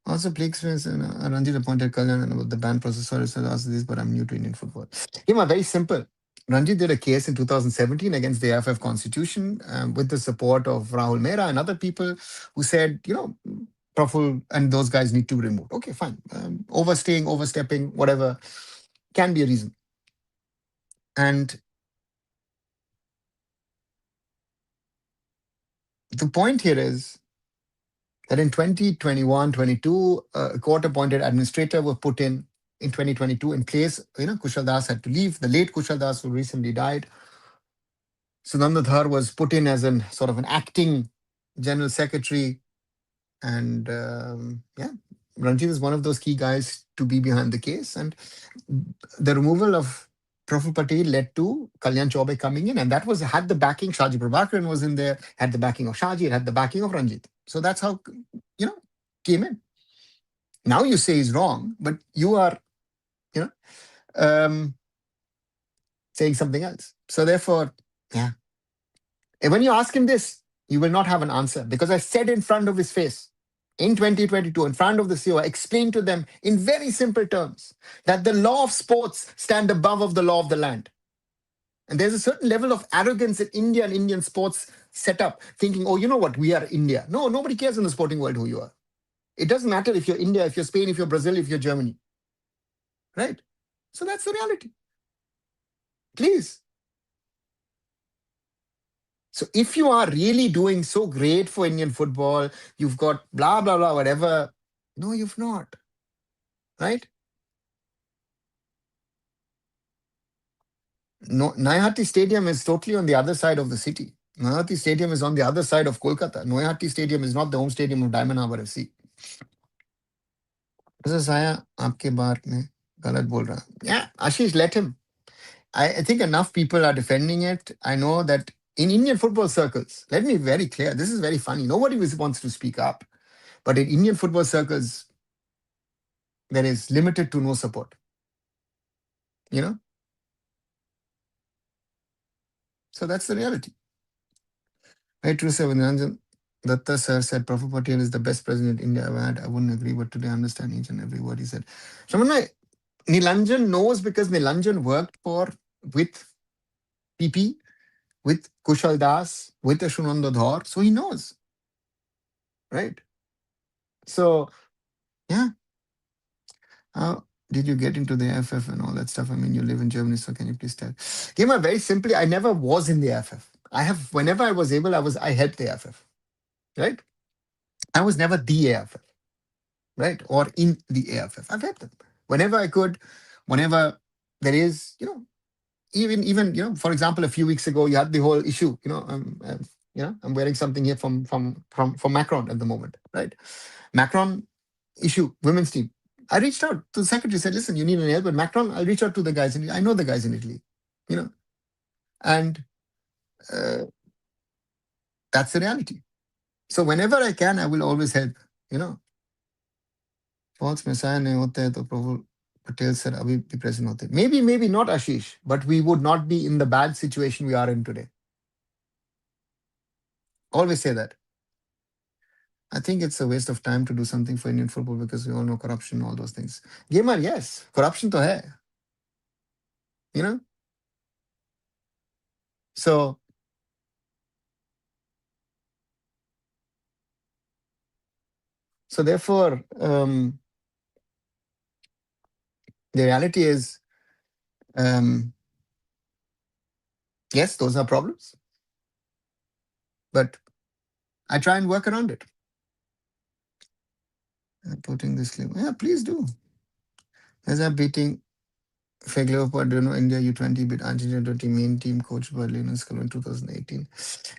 Also, please, Ranjit appointed Kalyan about the ban process. Sorry, sir, ask this, but I'm new to Indian football. Yeah, very simple. Ranjit did a case in 2017 against the AIFF constitution with the support of Rahul Mehra and other people who said, Praful and those guys need to be removed. Okay, fine. Overstaying, overstepping, whatever, can be a reason. And the point here is that in 2021-22, a court-appointed administrator was put in 2022 in place. Kushal Das had to leave. The late Kushal Das, who recently died. Sunanda Dhar was put in as an sort of an acting general secretary. And yeah, Ranjit is one of those key guys to be behind the case. And the removal of Praful Patel led to Kalyan Chaubey coming in. And that had the backing. Shaji Prabhakaran was in there, had the backing of Shaji, it had the backing of Ranjit. So that's how, came in. Now you say he's wrong, but you are, um, saying something else. So therefore, yeah. And when you ask him this, you will not have an answer because I said in front of his face in 2022, in front of the CEO, I explained to them in very simple terms that the law of sports stand above of the law of the land. And there's a certain level of arrogance in India and Indian sports set up, thinking, oh, you know what, we are India. No, nobody cares in the sporting world who you are. It doesn't matter if you're India, if you're Spain, if you're Brazil, if you're Germany. Right? So that's the reality. Please. So if you are really doing so great for Indian football, you've got blah, blah, blah, whatever. No, you've not. Right? No, Naihati Stadium is totally on the other side of the city. Naihati Stadium is on the other side of Kolkata. Naihati Stadium is not the home stadium of Diamond Harbour FC. Saya आपके बारे में गलत बोल रहा. Yeah, Ashish, let him. I think enough people are defending it. I know that in Indian football circles, let me be very clear, this is very funny. Nobody wants to speak up. But in Indian football circles, there is limited to no support. So that's the reality. Very true, sir. When Ranjan Datta sir said Praful Patel is the best president India ever had, I wouldn't agree, but today I understand each and every word he said. Shamanna, Nilanjan knows because Nilanjan worked with PP, with Kushal Das, with Ashunanda Dhar, so he knows. Right? So, yeah. How did you get into the AIFF and all that stuff? I mean, you live in Germany, so can you please tell? Gema, very simply, I never was in the AIFF. Whenever I was able, I helped the AIFF. Right? I was never the AIFF. Right? Or in the AIFF. I've helped them. Whenever I could, whenever there is, even, for example, a few weeks ago, you had the whole issue, I'm wearing something here from Macron at the moment, right? Macron issue, women's team. I reached out to the secretary, said, listen, you need an help, but Macron, I'll reach out to the guys. I know the guys in Italy, and that's the reality. So whenever I can, I will always help, False messiah nahi hote hai to Prabhu. Patel said, "Abhi bhi present hote." Maybe, maybe not Ashish, but we would not be in the bad situation we are in today. Always say that. I think it's a waste of time to do something for Indian football because we all know corruption, all those things. Gamer, yes, corruption to hai, you know. So, therefore, the reality is, um, yes, those are problems, but I try and work around it. Putting this claim, yeah, please do. As I'm beating Fake Leopard, India U20 beat Argentina 20 main team coached by Lionel Scaloni in 2018.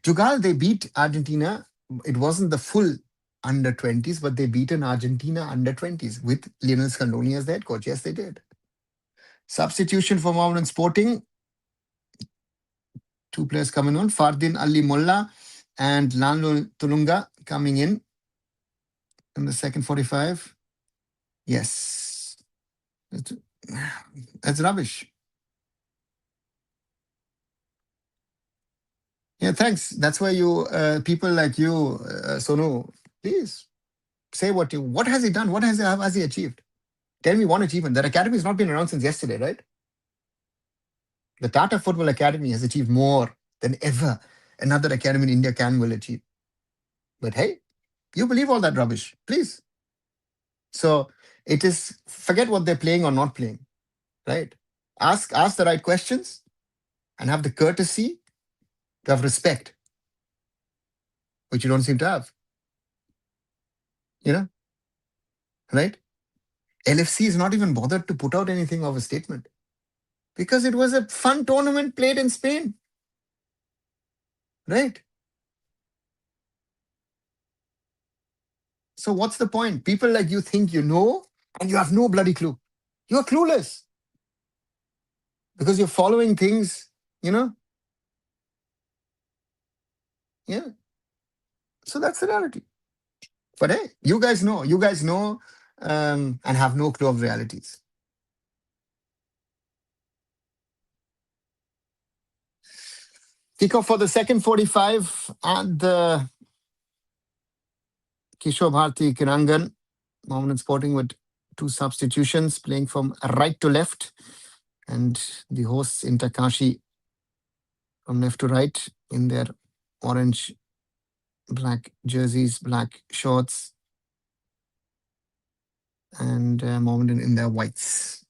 Jugal, they beat Argentina. It wasn't the full under 20s, but they beat an Argentina under 20s with Lionel Scaloni as the head coach. Yes, they did. Substitution for Mohammedan Sporting. Two players coming on. Fardin Ali Molla and Lanlo Tulunga coming in the second 45. Yes. That's rubbish. Yeah, thanks. That's why people like you, Sonu, please say what has he done? What has he achieved? Tell me one achievement. That academy has not been around since yesterday, right? The Tata Football Academy has achieved more than ever another academy in India will achieve. But hey, you believe all that rubbish, please. So it is forget what they're playing or not playing, right? Ask the right questions and have the courtesy to have respect, which you don't seem to have. You know, right? LFC is not even bothered to put out anything of a statement because it was a fun tournament played in Spain, right? So what's the point? People like you think you know and you have no bloody clue. You're clueless because you're following things, you know? Yeah. So that's the reality. But hey, you guys know, and have no clue of realities. Kickoff for the second 45 at the Kishore Bharati Krirangan. Mohammedan Sporting with two substitutions, playing from right to left, and the hosts Inter Kashi from left to right in their orange, black jerseys, black shorts, and Mohammedan in their whites.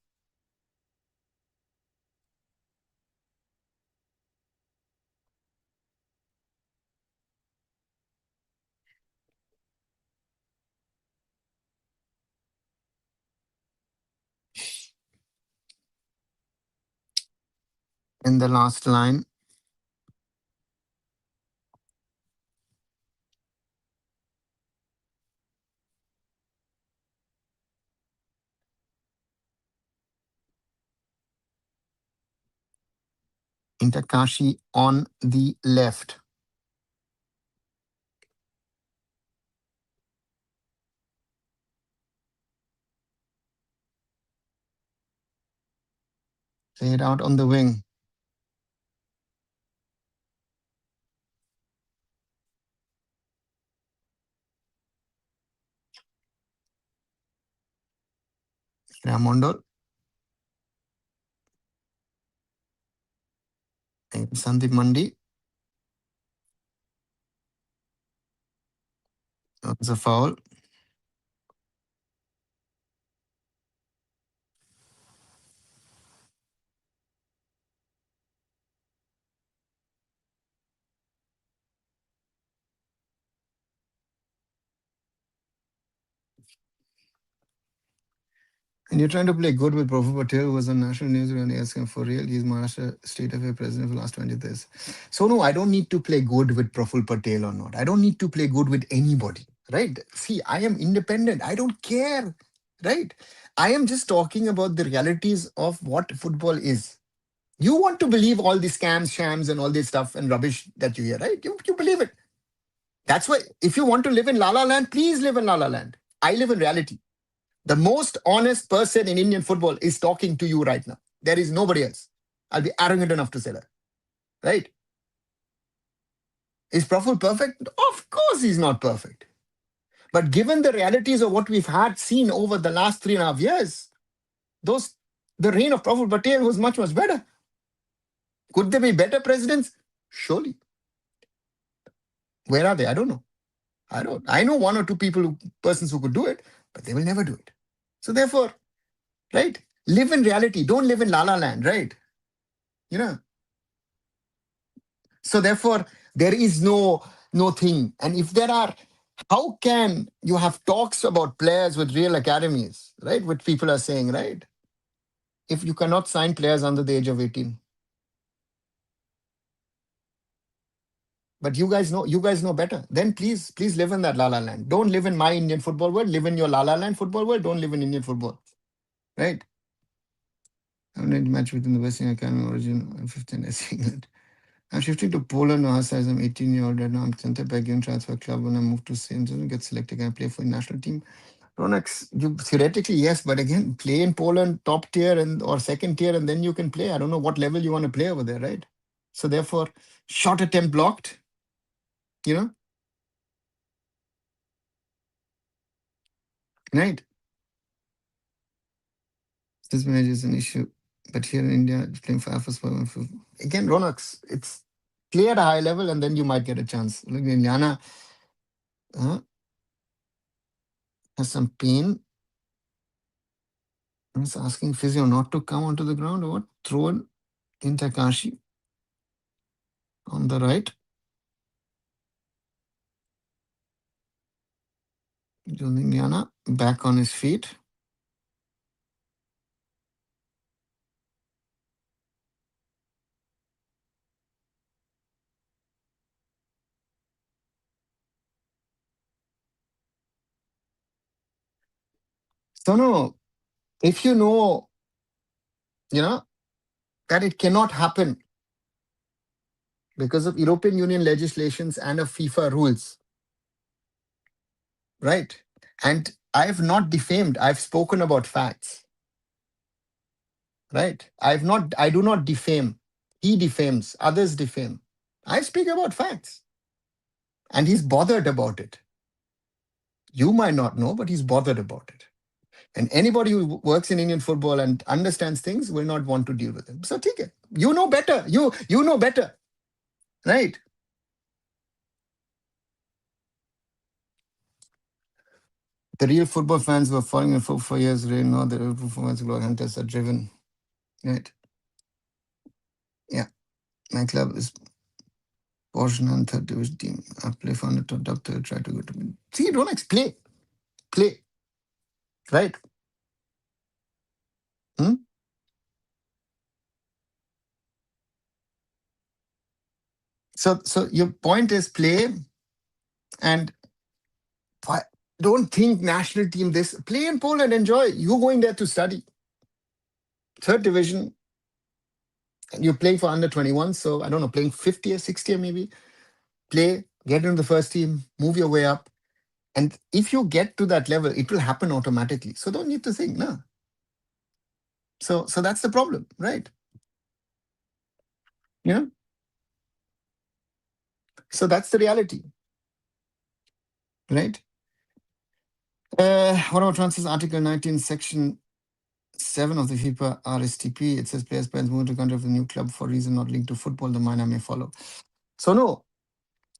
In the last line, Inter Kashi on the left. Played out on the wing. Ramondol. Sandeep Mandi. That was a foul. And you're trying to play good with Professor Patel, who was on national news when asking for real. He's Maharashtra State FA president for the last 20 years. So no, I don't need to play good with Professor Patel or not. I don't need to play good with anybody, right? See, I am independent. I don't care, right? I am just talking about the realities of what football is. You want to believe all these scams, shams, and all this stuff and rubbish that you hear, right? You believe it. That's why if you want to live in La La Land, please live in La La Land. I live in reality. The most honest person in Indian football is talking to you right now. There is nobody else. I'll be arrogant enough to say that. Right? Is Praful perfect? Of course he's not perfect. But given the realities of what we've had seen over the last 3.5 years, those the reign of Praful Patel was much, much better. Could there be better presidents? Surely. Where are they? I don't know. I don't. I know one or two persons who could do it, but they will never do it. So therefore, right? Live in reality. Don't live in La La Land, right? You know. So therefore, there is no thing. And if there are, how can you have talks about players with real academies, right? What people are saying, right? If you cannot sign players under the age of 18. But you guys know better. Then please live in that La La Land. Don't live in my Indian football world. Live in your La La Land football world. Don't live in Indian football. Right? I'm in a match within the Western Academy origin 15 as England. I'm shifting to Poland now, as I'm 18-year-old right now. I'm center back in transfer club when I move to St. Get selected. Can I play for the national team? Ronex, you theoretically yes, but again, play in Poland, top tier and or second tier, and then you can play. I don't know what level you want to play over there, right? So therefore, shot attempt blocked, you know, right? This match is an issue, but here in India, playing for AIFF again, Ronex, it's play at a high level, and then you might get a chance. Look, Liana has some pain. He's asking physio not to come onto the ground or what? Throw in Kashi on the right. Juniana back on his feet. So no, if you know, that it cannot happen because of European Union legislations and of FIFA rules, right? And I've not defamed. I've spoken about facts, right? I do not defame. He defames, others defame. I speak about facts. And he's bothered about it. You might not know, but he's bothered about it. And anybody who works in Indian football and understands things will not want to deal with him. So take it. You know better. You know better. Right? The real football fans were following him for 4 years. Really know the real performance hunters are driven. Right? Yeah. My club is portion and third division team. I play for the top third, try to go to me. See, don't explain. Play. Right? Hmm? So your point is play and don't think national team this. Play in Poland, enjoy. You're going there to study. Third division, and you're playing for under 21. So I don't know, playing 50 or 60 or maybe. Play, get into the first team, move your way up. And if you get to that level, it will happen automatically. So don't need to think, no. So that's the problem, right? You know? So that's the reality, right? What about transfers? Article 19, Section 7 of the FIFA RSTP. It says players plans move to country of the new club for reason not linked to football. The minor may follow. So no,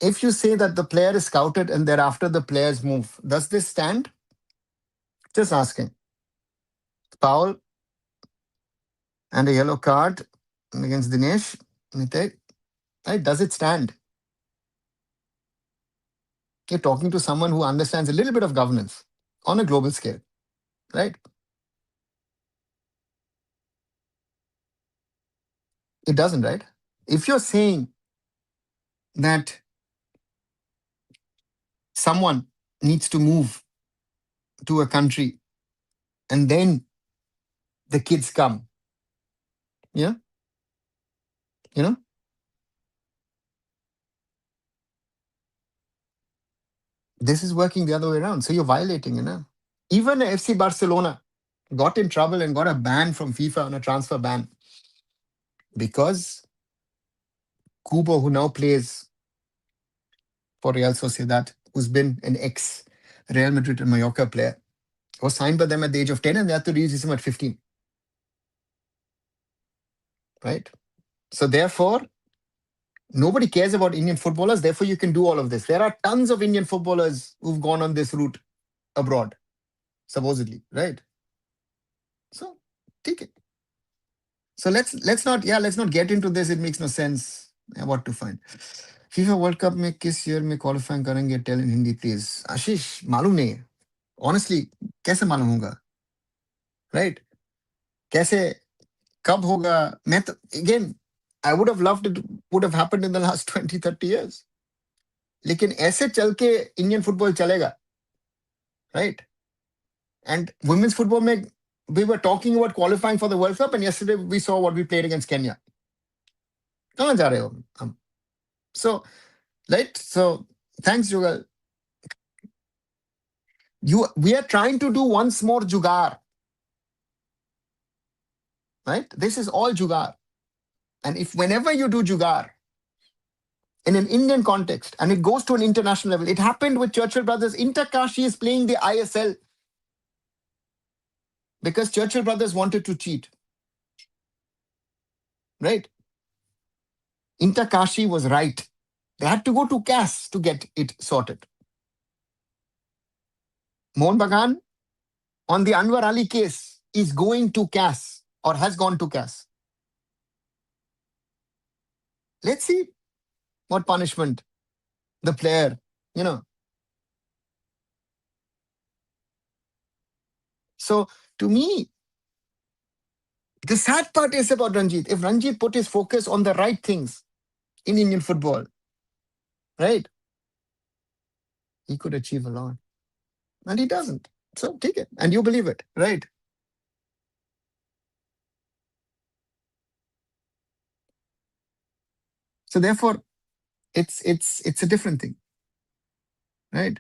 if you say that the player is scouted and thereafter the players move, does this stand? Just asking. Foul and a yellow card against Dinesh. Right? Does it stand? You're talking to someone who understands a little bit of governance on a global scale, right? It doesn't, right? If you're saying that someone needs to move to a country and then the kids come, yeah, you know, this is working the other way around. So you're violating, Even FC Barcelona got in trouble and got a ban from FIFA on a transfer ban because Kubo, who now plays for Real Sociedad, who's been an ex Real Madrid and Mallorca player, was signed by them at the age of 10 and they had to release him at 15. Right? So therefore, nobody cares about Indian footballers. Therefore, you can do all of this. There are tons of Indian footballers who've gone on this route abroad, supposedly, right? So take it. So let's not get into this. It makes no sense. What to find. FIFA World Cup में किस year में qualifying करेंगे? Tell in Hindi please. आशीष मालूम नहीं है. Honestly, कैसे मालूम होगा? Right? कैसे कब होगा? मैं तो again, I would have loved it would have happened in the last 20-30 years. लेकिन ऐसे चल के Indian football चलेगा, right? And women's football में we were talking about qualifying for the World Cup and yesterday we saw what we played against Kenya. कहाँ जा रहे हो हम? So, right? So, thanks, Jugal. We are trying to do once more jugar, right? This is all jugar. And if whenever you do jugar in an Indian context and it goes to an international level, it happened with Churchill Brothers. Kashi is playing the ISL because Churchill Brothers wanted to cheat, right? Kashi was right. They had to go to CAS to get it sorted. Mohan Bagan on the Anwar Ali case is going to CAS or has gone to CAS. Let's see what punishment the player, So to me, the sad part is about Ranjit. If Ranjit put his focus on the right things in Indian football, right, he could achieve a lot. And he doesn't. So take it. And you believe it, right? So therefore, it's a different thing, right?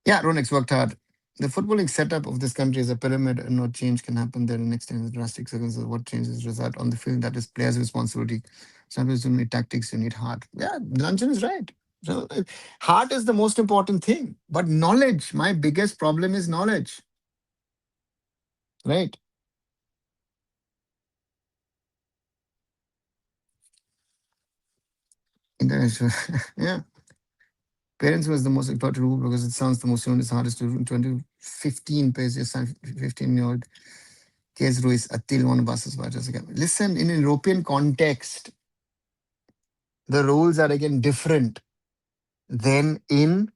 Yeah, Ronix worked hard. The footballing setup of this country is a pyramid and no change can happen there in next 10 drastic seconds. What changes result on the field? That is players' responsibility. Sometimes you need tactics, you need heart. Yeah, Lanchan is right. So, heart is the most important thing. But knowledge, my biggest problem is knowledge. Right? International. Yeah. Parents was the most important rule because it sounds the most it's hardest to do. In 2015 pays your son 15-year-old case Ruiz Attil one buses. Listen, in a European context, the rules are again different than in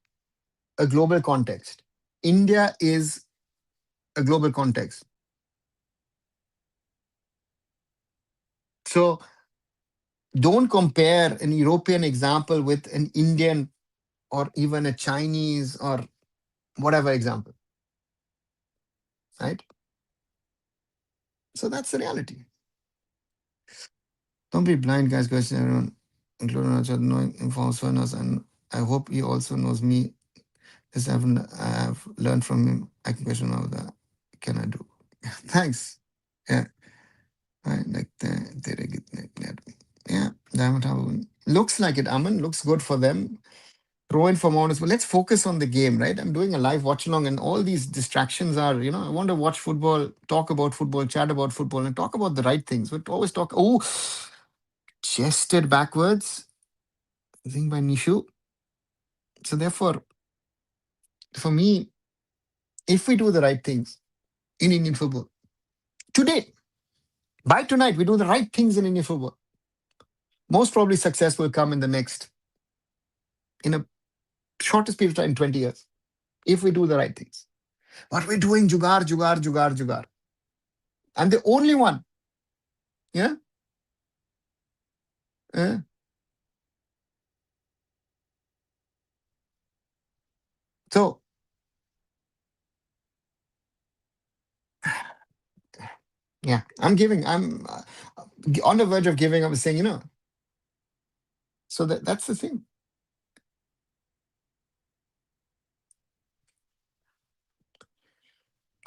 a global context. India is a global context. So don't compare an European example with an Indian or even a Chinese or whatever example. Right? So that's the reality. Don't be blind, guys. Question everyone, including Rajat, knowing informs us, and I hope he also knows me. This I have learned from him. I can question all that. Can I do? Thanks. Yeah. I like yeah. Diamond Harbour. Looks like it, Aman. Looks good for them. Throw in for more. But let's focus on the game, right? I'm doing a live watch along, and all these distractions are, I want to watch football, talk about football, chat about football, and talk about the right things. But always talk. Oh, chested backwards. I think by Nishu. So therefore, for me, if we do the right things in Indian football today, by tonight, we do the right things in Indian football. Most probably success will come in a shortest period of time, 20 years, if we do the right things. But we're doing jugar, jugar, jugar, jugar. I'm the only one. Yeah. So, yeah, I'm on the verge of giving up, saying, so that's the thing.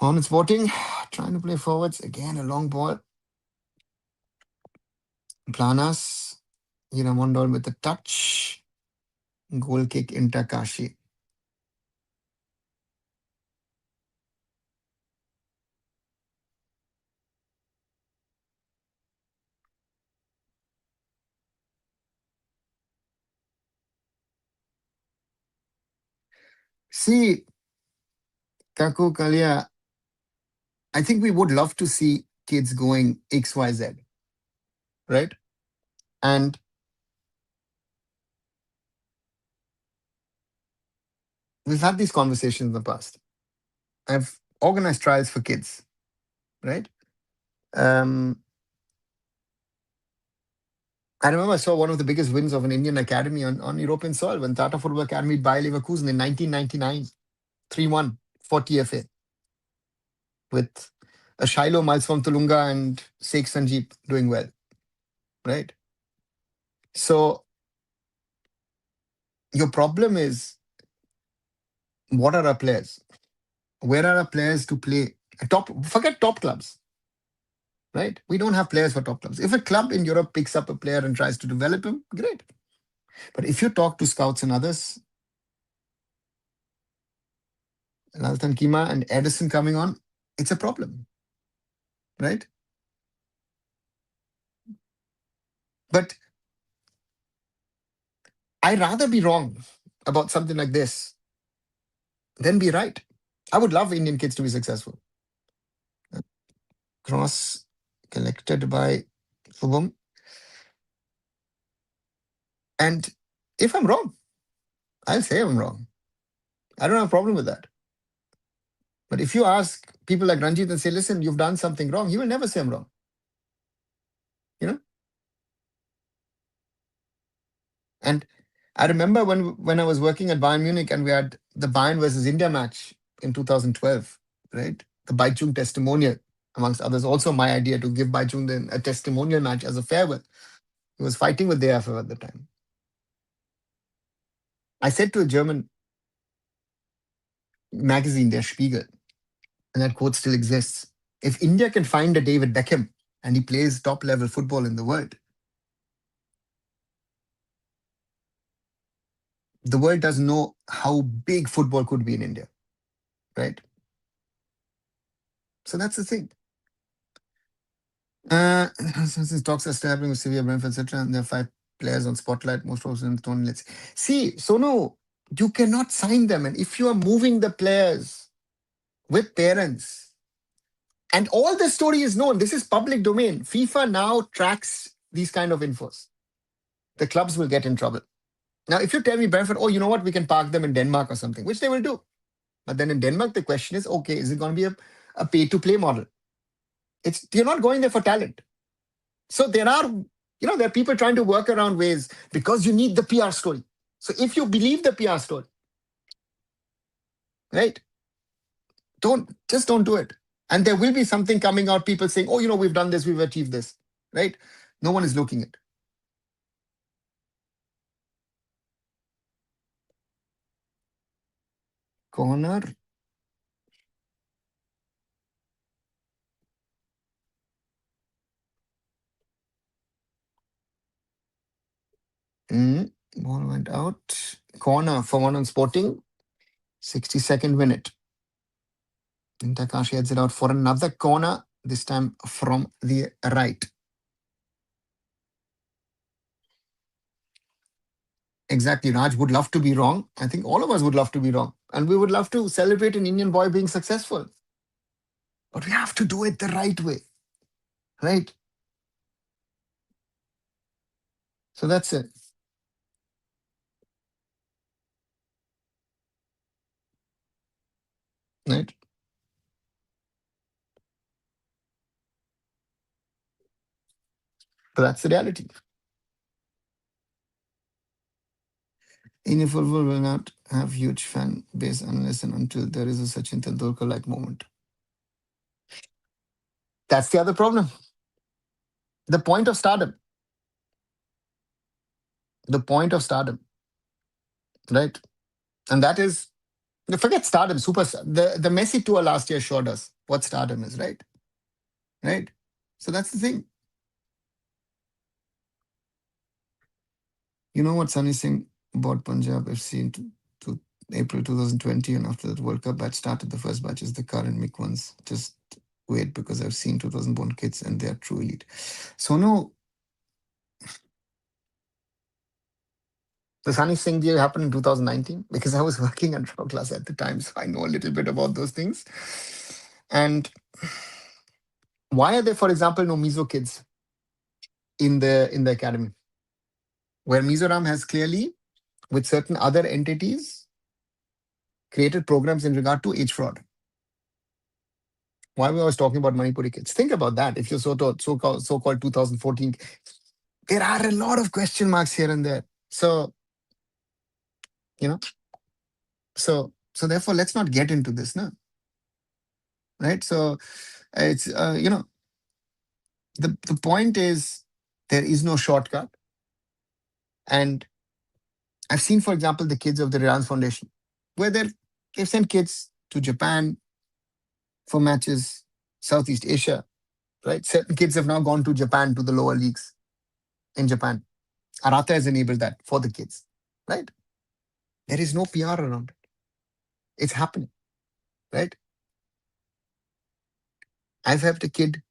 On Sporting, trying to play forwards. Again, a long ball. Planas, Mondol with a touch. Goal kick into Kashi. See, Kaku Kalia, I think we would love to see kids going XYZ, right? And we've had these conversations in the past. I've organized trials for kids, right? Um, I remember I saw one of the biggest wins of an Indian academy on European soil when Tata Football Academy beat Bayer Leverkusen in 1999, 3-1 for TFA with a Shiloh, Miles from Tulunga and Sheikh Sanjeev doing well, right? So your problem is, what are our players? Where are our players to play? Forget top clubs, right? We don't have players for top clubs. If a club in Europe picks up a player and tries to develop him, great. But if you talk to scouts and others, Laltan Kima and Edison coming on, it's a problem, right? But I'd rather be wrong about something like this than be right. I would love Indian kids to be successful. Cross collected by Shubham. And if I'm wrong, I'll say I'm wrong. I don't have a problem with that. But if you ask people like Ranjit and say, listen, you've done something wrong, he will never say I'm wrong. You know? And I remember when I was working at Bayern Munich and we had the Bayern versus India match in 2012, right? The Baichung testimonial, amongst others. Also my idea to give Baichung then a testimonial match as a farewell. He was fighting with the AIFF at the time. I said to a German magazine, Der Spiegel, and that quote still exists. If India can find a David Beckham and he plays top level football in the world doesn't know how big football could be in India, right? So that's the thing. Since talks are still happening with severe brain, etc., and there are 5 players on spotlight, most of them don't. Let's see. Sono, you cannot sign them, and if you are moving the players with parents, and all the story is known, this is public domain. FIFA now tracks these kind of infos. The clubs will get in trouble. Now, if you tell me, Brentford, oh, you know what, we can park them in Denmark or something, which they will do. But then in Denmark, the question is, okay, is it going to be a pay-to-play model? You're not going there for talent. So there are people trying to work around ways because you need the PR story. So if you believe the PR story, right, don't do it. And there will be something coming out, people saying, oh, we've done this, we've achieved this, right? No one is looking at. Corner. Ball went out. Corner for Mohammedan Sporting. 62nd minute. And Takashi heads it out for another corner, this time from the right. Exactly. Raj would love to be wrong. I think all of us would love to be wrong. And we would love to celebrate an Indian boy being successful. But we have to do it the right way. Right? So that's it. Right? But that's the reality. Indian football will not have huge fan base unless and until there is a Sachin Tendulkar like moment. That's the other problem. The point of stardom. The point of stardom. Right? And that is Forget stardom, superstar. The Messi tour last year showed us what stardom is, right? Right. So that's the thing. You know what Sunny Singh bought Punjab FC to April 2020, and after that World Cup batch started, the first batch is the current MIC ones. Just wait, because I've seen 2000 born kids and they are true elite. So no, the Sunny Singh deal happened in 2019 because I was working at Raw Class at the time, so I know a little bit about those things. And why are there, for example, no Mizo kids in the academy, where Mizoram has clearly, with certain other entities, created programs in regard to age fraud? Why we always talking about Manipuri kids? Think about that. If you're so-called 2014, there are a lot of question marks here and there. So you know, so therefore, let's not get into this, no, right? So it's the point is there is no shortcut, and I've seen, for example, the kids of the Reliance Foundation, where they've sent kids to Japan for matches, Southeast Asia, right? Certain kids have now gone to Japan, to the lower leagues in Japan. Arata has enabled that for the kids, right? There is no PR around it. It's happening, right? I've helped a kid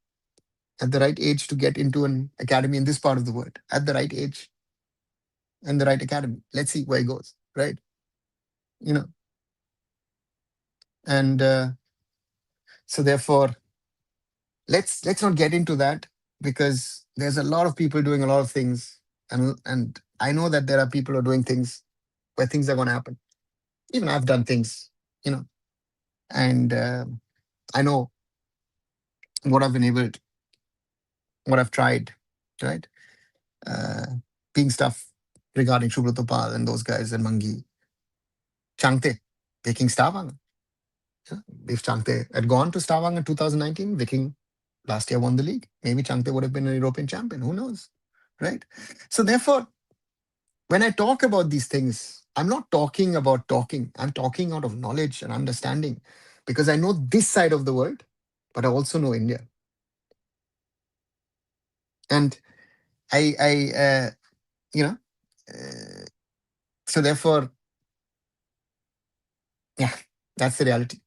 at the right age to get into an academy in this part of the world, at the right age and the right academy. Let's see where he goes, right? You know, and so therefore, let's not get into that, because there's a lot of people doing a lot of things, and I know that there are people who are doing things where things are going to happen. Even I've done things, you know, and I know what I've enabled, what I've tried, right? Uh, Being stuff regarding Shubrat Pal and those guys and Mangi. Changte, taking Stavanger. Yeah. If Changte had gone to Stavanger in 2019, Viking last year won the league. Maybe Changte would have been an European champion. Who knows? Right? So therefore, when I talk about these things, I'm not talking about talking. I'm talking out of knowledge and understanding, because I know this side of the world, but I also know India. And I you know, uh, so therefore, yeah, that's the reality.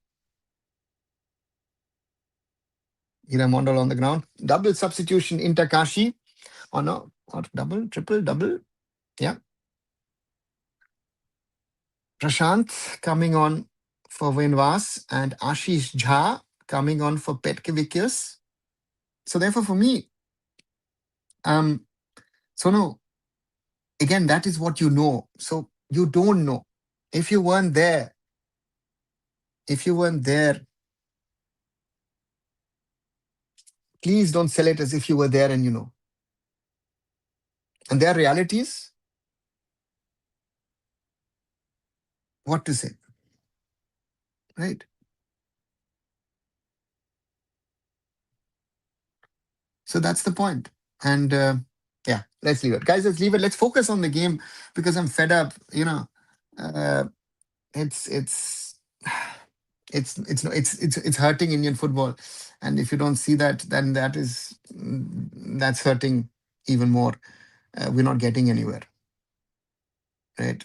Mondal on the ground. Double substitution into Kashi. Or no, or double, triple, double. Yeah. Prashant coming on for Vinvas and Ashish Jha coming on for Petkevikius. So therefore, for me, so no, again, that is what you know. So you don't know. If you weren't there, if you weren't there, please don't sell it as if you were there and you know. And there are realities. What to say, right? So that's the point. And yeah, let's leave it, guys. Let's leave it. Let's focus on the game, because I'm fed up. Uh, it's it's it's hurting Indian football, and if you don't see that, then that's hurting even more. We're not getting anywhere, right?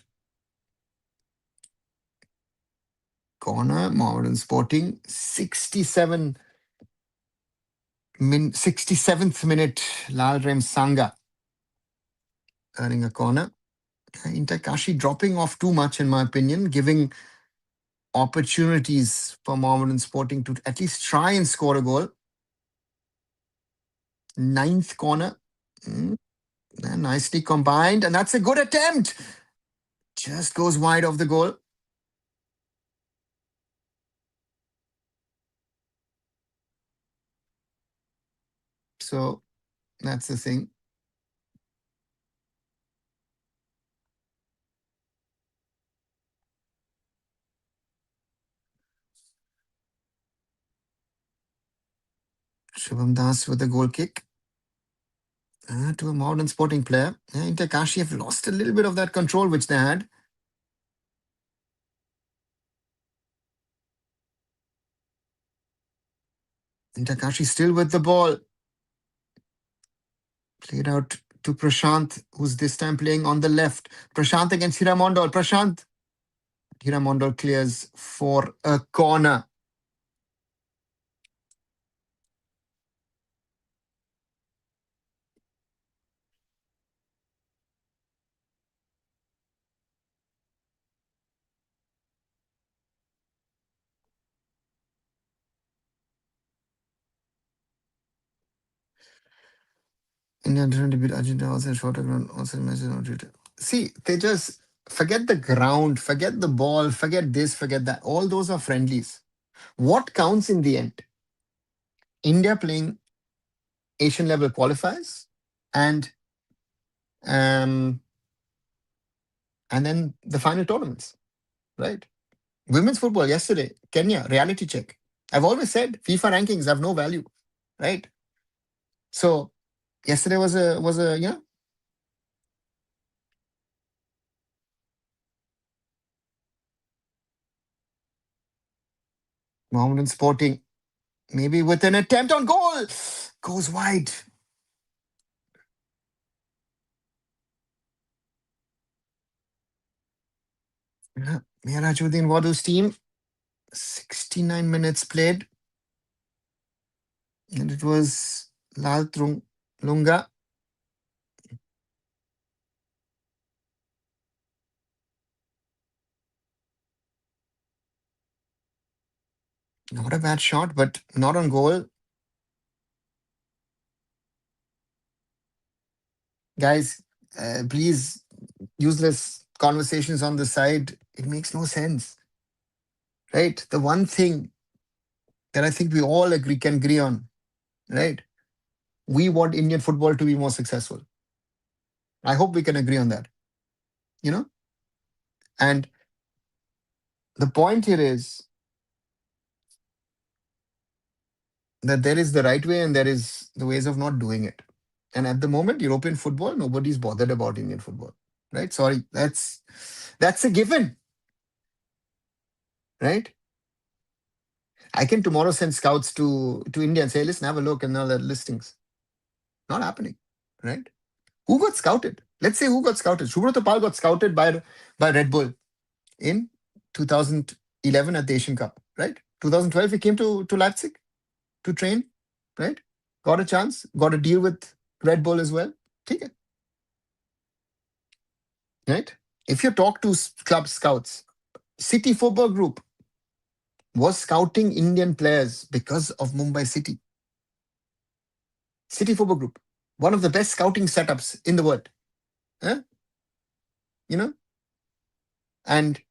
Corner, Mohammedan Sporting, 67th minute, Lalrem Sanga earning a corner. Inter Kashi dropping off too much, in my opinion, giving opportunities for Mohammedan Sporting to at least try and score a goal. Ninth corner. Nicely combined, and that's a good attempt. Just goes wide of the goal. So that's the thing. Shubham Das with a goal kick to a Mohammedan Sporting player. Inter Kashi have lost a little bit of that control which they had. Kashi still with the ball. Played out to Prashant, who's this time playing on the left. Prashant against Hiramondol. Prashant. Hiramondol clears for a corner. India trying to beat Argentina also in shorter ground, also in matches not treated. See, they just forget the ground, forget the ball, forget this, forget that. All those are friendlies. What counts in the end? India playing Asian level qualifiers and um and then the final tournaments, right? Women's football yesterday, Kenya, reality check. I've always said FIFA rankings have no value, right? So yesterday was a Mohammedan Sporting, maybe with an attempt on goal, goes wide. Yeah, Mirajuddin Wadu's team, 69 minutes played, and it was Lal Lunga. Not a bad shot, but not on goal. Guys, please, useless conversations on the side. It makes no sense, right? The one thing that I think we all can agree on, right? We want Indian football to be more successful. I hope we can agree on that, you know? And the point here is that there is the right way and there is the ways of not doing it. And at the moment, European football, nobody's bothered about Indian football, right? Sorry, that's a given, right? I can tomorrow send scouts to India and say, listen, have a look and all the listings. Not happening, right? Who got scouted? Let's say who got scouted. Subrata Pal got scouted by Red Bull in 2011 at the Asian Cup, right? 2012 he came to Leipzig to train, right? Got a chance, got a deal with Red Bull as well. Take it, right? If you talk to club scouts, City Football Group was scouting Indian players because of Mumbai City. City Football Group, one of the best scouting setups in the world. Huh? You know, and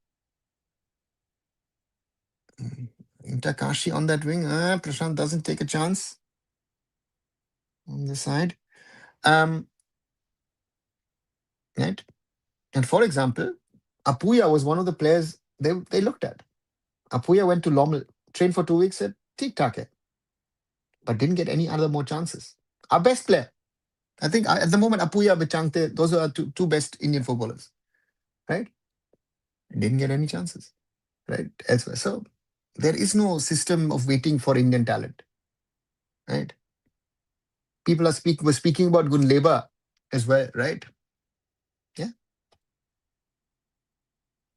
Kashi on that wing. Prashant doesn't take a chance on the side. Um, right. And for example, Apuya was one of the players they looked at. Apuya went to Lommel, trained for 2 weeks, said, "Tik tak hai," but didn't get any other more chances. Our best player, I think, at the moment, Apuya, Bichangte, those are two best Indian footballers, right? Didn't get any chances, right? Elsewhere. So there is no system of waiting for Indian talent, right? People were speaking about Gunleba as well, right? Yeah.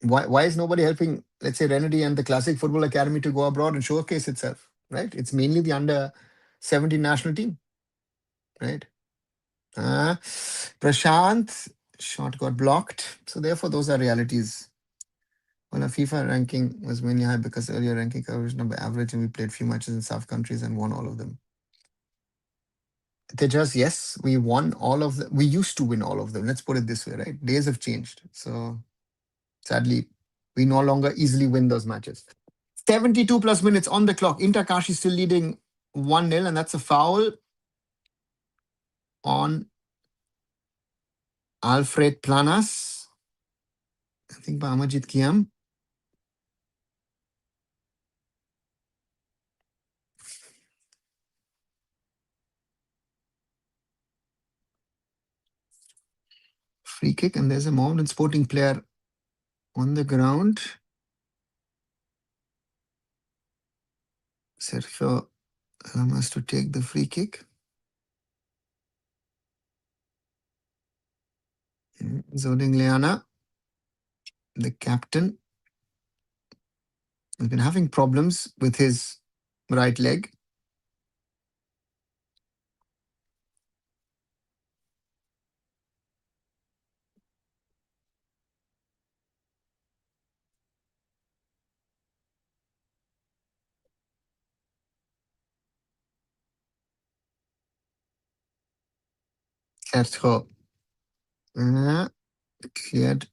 Why is nobody helping, let's say, Renedy and the Classic Football Academy to go abroad and showcase itself, right? It's mainly the under 17 national team, right? Prashant, shot got blocked. So therefore, those are realities. Well, our FIFA ranking was mainly high because earlier ranking coverage number average and we played few matches in South countries and won all of them. Tejas, yes, we won all of them. We used to win all of them. Let's put it this way, right? Days have changed. So sadly, we no longer easily win those matches. 72 plus minutes on the clock. Kashi still leading 1-0, and that's a foul on Alfred Planas. I think by Amarjit Kiam. Free kick, and there's a Mohammedan Sporting player on the ground. Sergio Lamas to take the free kick. Zoding Liana, the captain, has been having problems with his right leg. Sergio cleared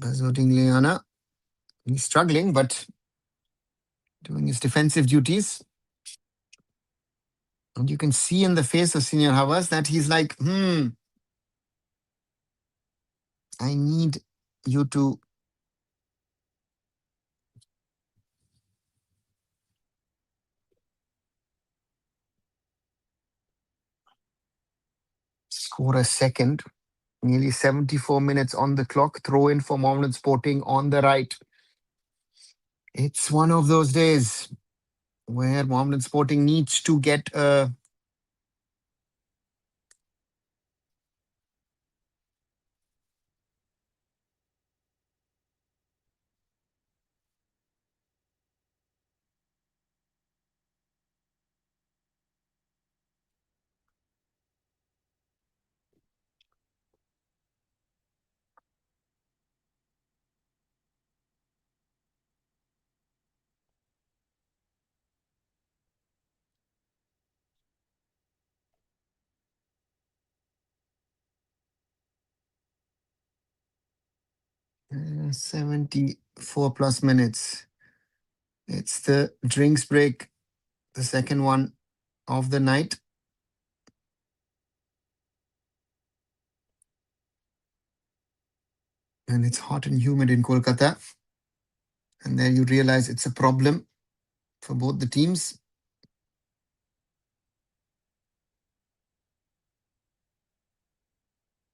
by Zoding Liana. He's struggling, but doing his defensive duties. And you can see in the face of Senior Havas that he's like, I need you to score a second. Nearly 74 minutes on the clock. Throw in for Mohammedan Sporting on the right. It's one of those days where Mohammedan Sporting needs to get a uh, 74 plus minutes. It's the drinks break, the second one of the night. And it's hot and humid in Kolkata. And there you realize it's a problem for both the teams.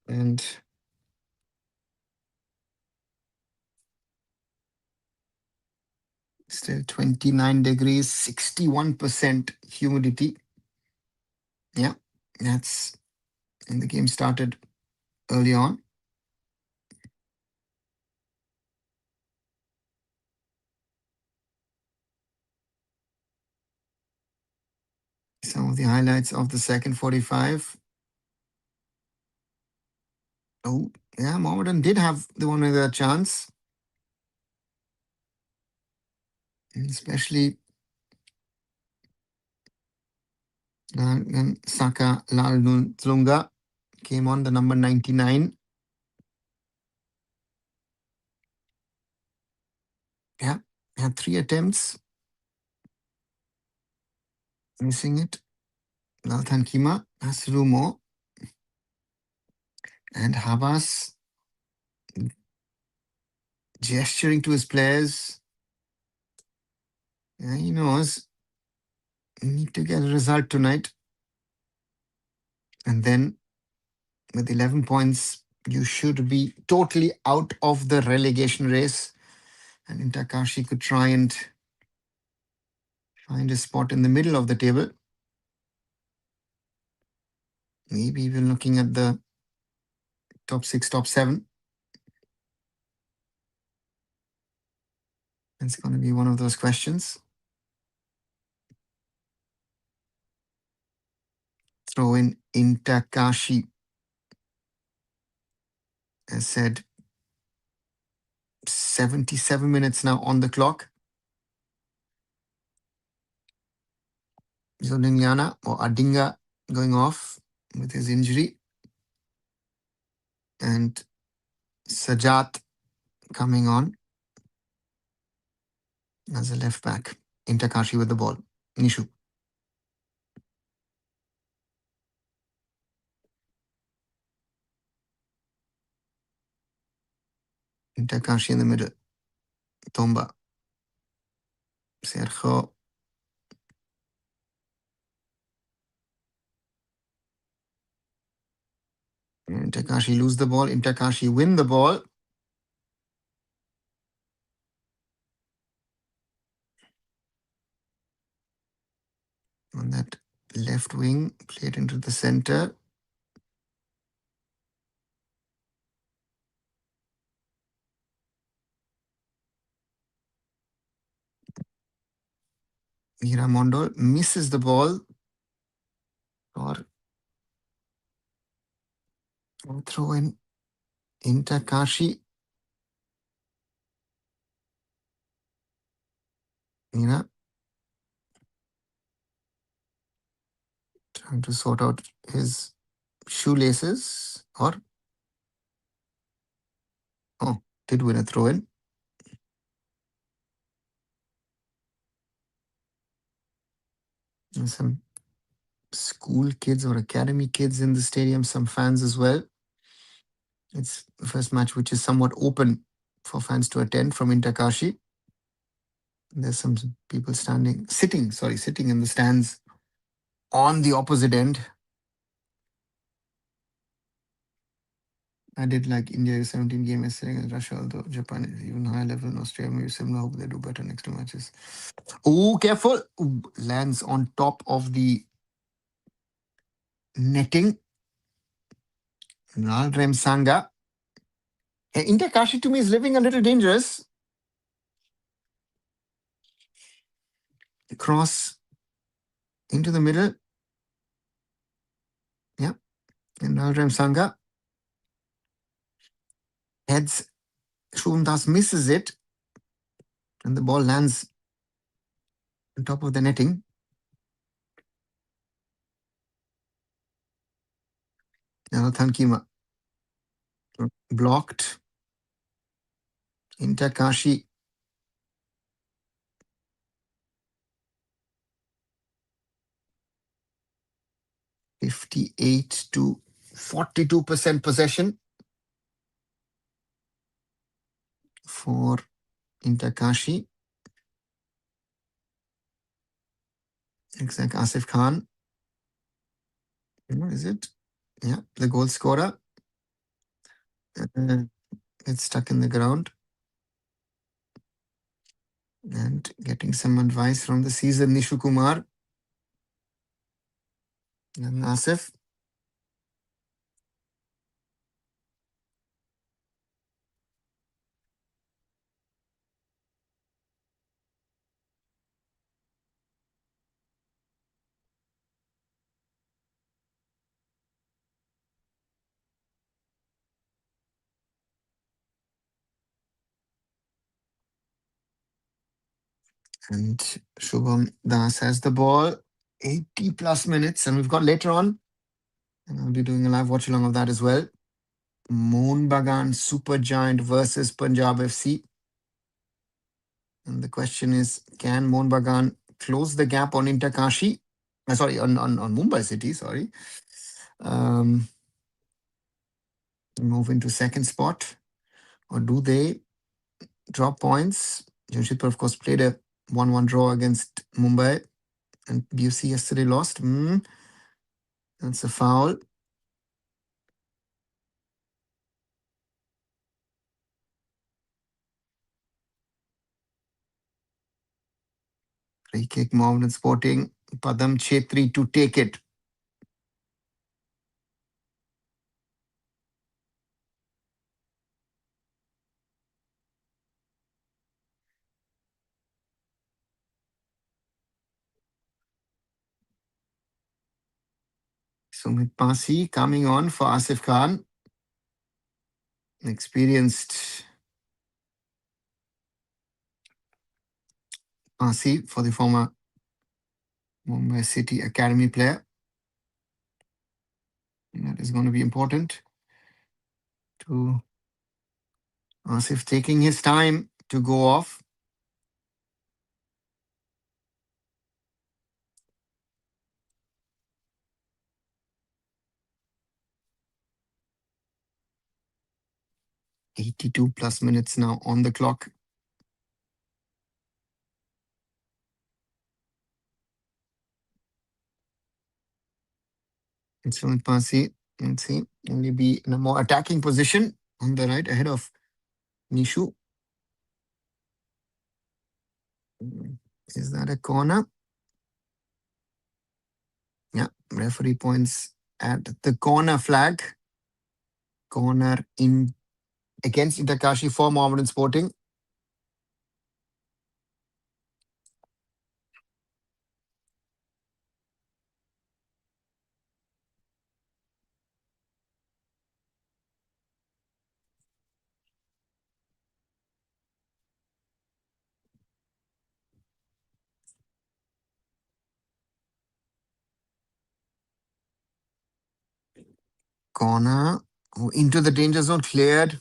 And still 29 degrees, 61% humidity. Yeah, that's, and the game started early on. Some of the highlights of the second 45. Oh, yeah, Mohammedan did have the one with a chance. Especially Saka Lal Tlunga came on, the number 99. Yeah, had 3 attempts. Missing it. Lalthan Kima has to do more. And Habas gesturing to his players. Yeah, he knows we need to get a result tonight. And then with 11 points, you should be totally out of the relegation race. And Kashi could try and find a spot in the middle of the table. Maybe even looking at the top 6, top 7. It's going to be one of those questions. Throw in Kashi. As said, 77 minutes now on the clock. Zodingliana or Adinga going off with his injury. And Sajat coming on as a left back. Kashi with the ball. Nishu. Kashi in the middle. Tomba. Sergio. Kashi lose the ball. Kashi win the ball. on that left wing, played into the center. Mira Mondol misses the ball or throw in into Kashi. Mira trying to sort out his shoelaces or did win a throw in. And some school kids or academy kids in the stadium, some fans as well. It's the first match which is somewhat open for fans to attend from Kashi. There's some people sitting in the stands on the opposite end. I did like India 17 game yesterday against Russia, although Japan is even higher level and Australia maybe similar. Hope they do better next two matches. Oh, careful. Ooh, lands on top of the netting. Nalrem Sanga. India Kashi to me is living a little dangerous. Cross into the middle. Yeah. And Nalrem Sanga heads. Shundas misses it. And the ball lands on top of the netting. Jonathan Kima blocked. Inter Kashi. (58 to 42% possession for Inter Kashi. Looks like Asif Khan. What is it? Yeah, the goal scorer. It's stuck in the ground. And getting some advice from the seasoned Nishu Kumar. And Asif. And Shubham Das has the ball. 80 plus minutes. And we've got later on, and I'll be doing a live watch along of that as well. Mohun Bagan Super Giant versus Punjab FC. And the question is, can Mohun Bagan close the gap on Inter Kashi? On Mumbai City, sorry. Move into second spot. Or do they drop points? Jamshedpur, of course, played a 1-1 draw against Mumbai. And BFC yesterday lost. That's a foul. Free kick, Mohammedan Sporting. Padam Chetri to take it. Sumit Pasi coming on for Asif Khan. Experienced Pasi for the former Mumbai City Academy player. And that is going to be important to Asif taking his time to go off. (82 plus minutes now on the clock. It's Sumit Pasi. Let's see. Will he be in a more attacking position on the right ahead of Nishu? Is that a corner? Yeah, referee points at the corner flag. Corner in against Kashi for Mohammedan Sporting. Corner into the danger zone, cleared.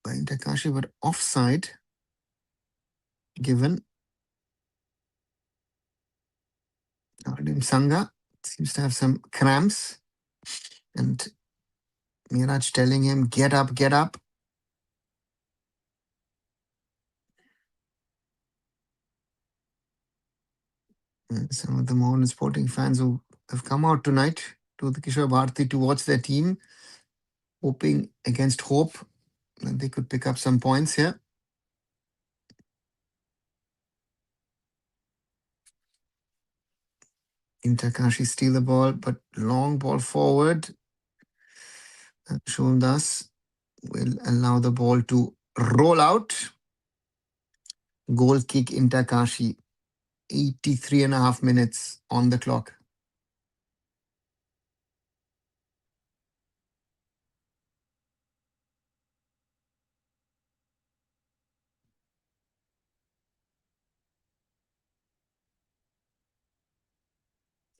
By Kashi, but offside given. Nadim Sangha seems to have some cramps. And Miraj telling him, get up, get up. And some of the Mohammedan Sporting fans who have come out tonight to the Kishore Bharati to watch their team, hoping against hope that they could pick up some points here. Kashi steal the ball, but long ball forward. Shundas will allow the ball to roll out. Goal kick Kashi. 83.5 minutes on the clock.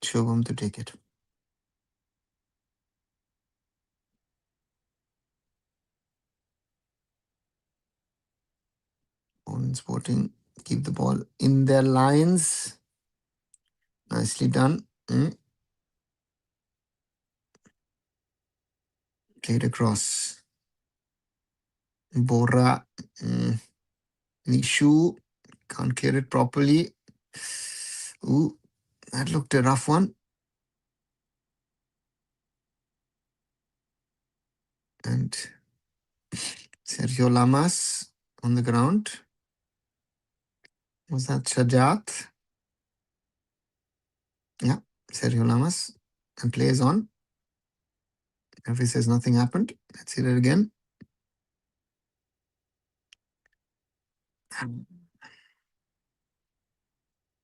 Shubham to take it. Mohammedan Sporting keep the ball in their lines. Nicely done. Played across. Bora. Nishu. Can't clear it properly. Ooh, that looked a rough one. And Sergio Lamas on the ground. Was that Shajat? Yeah, Sergio Lamas. And plays on. Referee says nothing happened. Let's hear it again.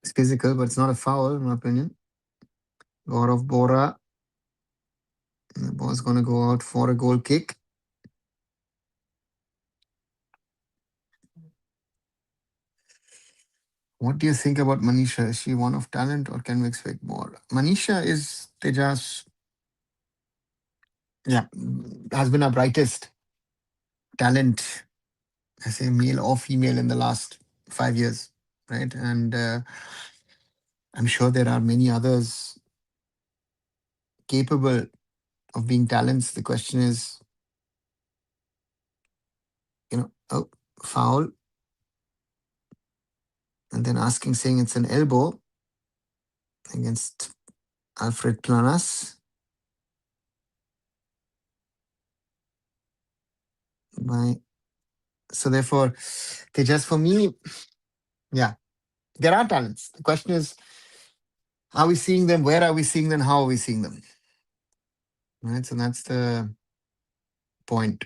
It's physical, but it's not a foul, in my opinion. Gaurav Bora. The ball's going to go out for a goal kick. What do you think about Manisha? Is she one of talent or can we expect more? Manisha is Tejas, yeah, has been our brightest talent, I say male or female in the last 5 years, right? And I'm sure there are many others capable of being talents. The question is, oh, foul. And then asking, saying it's an elbow against Alfred Planas. So therefore, Tejas, for me, yeah, there are talents. The question is, are we seeing them? Where are we seeing them? How are we seeing them? Right. So that's the point.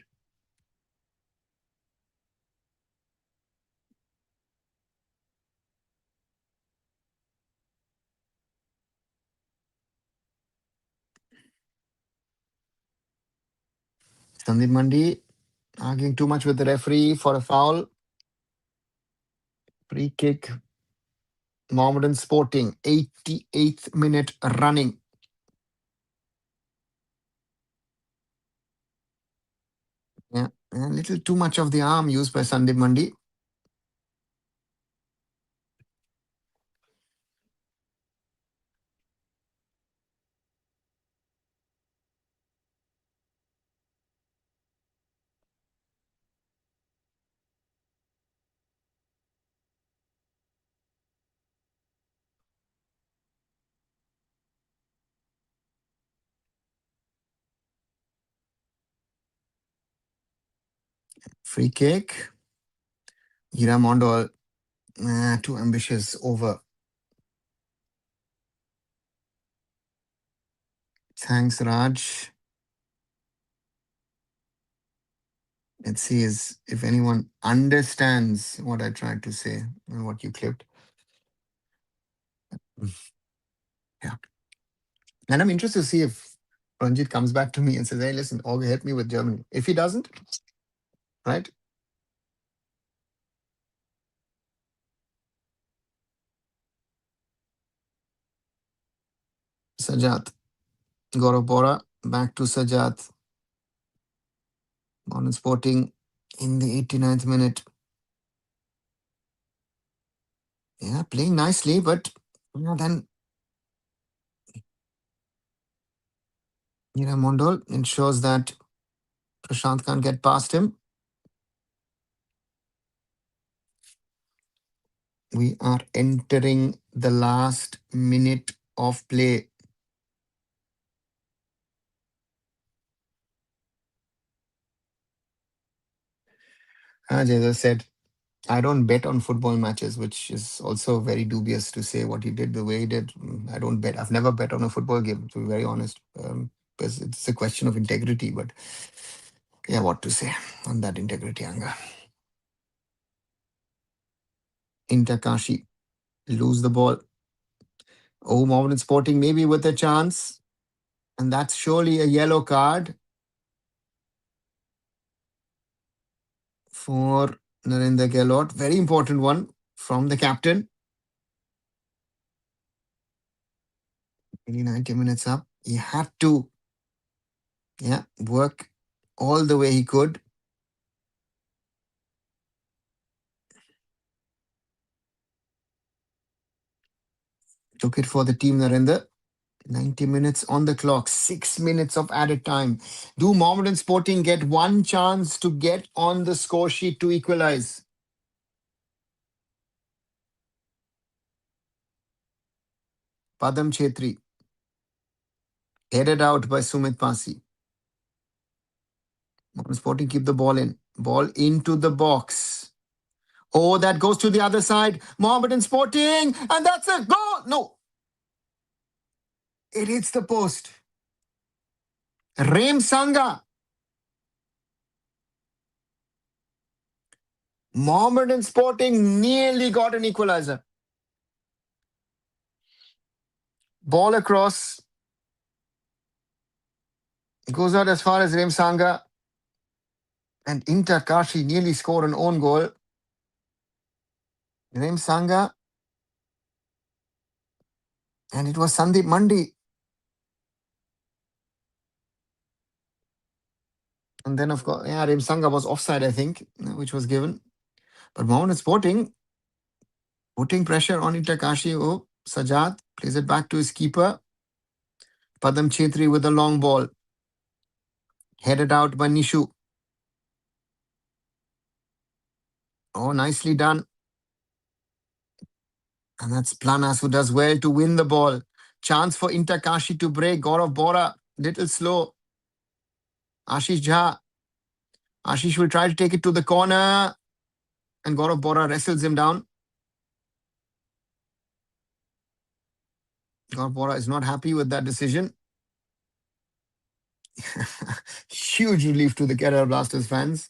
Sandeep Mandi arguing too much with the referee for a foul. Free kick. Mohammedan Sporting, 88th minute running. Yeah, a little too much of the arm used by Sandeep Mandi. Free kick. Ira Mondol Too ambitious over. Thanks, Raj. Let's see if anyone understands what I tried to say and what you clipped. Yeah. And I'm interested to see if Ranjit comes back to me and says, hey, listen, Olga, help me with Germany. If he doesn't, right? Sajat. Gaurav Bora. Back to Sajat. Modern Sporting in the 89th minute. Yeah, playing nicely, but then Mondol ensures that Prashant can't get past him. We are entering the last minute of play. As I said, I don't bet on football matches, which is also very dubious to say what he did the way he did. I don't bet. I've never bet on a football game, to be very honest, because it's a question of integrity. But yeah, what to say on that integrity, Anga? Inter Kashi lose the ball. Oh, Mohammedan Sporting maybe with a chance. And that's surely a yellow card for Narendra Gehlot. Very important one from the captain. Nearly 90 minutes up. He had to work all the way he could. Took it for the team, Narendra. 90 minutes on the clock, 6 minutes of added time. Do Mohammedan Sporting get one chance to get on the score sheet to equalize? Padam Chetri, headed out by Sumit Pasi. Mohammedan Sporting keep the ball in. Ball into the box. Oh, that goes to the other side. Mohammedan Sporting, and that's a goal. No, it hits the post. Rem Sanga. Mohammedan Sporting nearly got an equalizer. Ball across. Goes out as far as Rem Sanga. And Inter Kashi nearly scored an own goal. Rem Sanga. And it was Sandeep Mandi. And then, of course, Rem Sanga was offside, I think, which was given. But Mohammedan Sporting putting pressure on Inter Kashi. Oh, Sajat plays it back to his keeper. Padam Chetri with a long ball. Headed out by Nishu. Oh, nicely done. And that's Planas who does well to win the ball. Chance for Inter Kashi to break. Gaurav Bora, little slow. Ashish Jha. Ashish will try to take it to the corner. And Gaurav Bora wrestles him down. Gaurav Bora is not happy with that decision. Huge relief to the Kerala Blasters fans.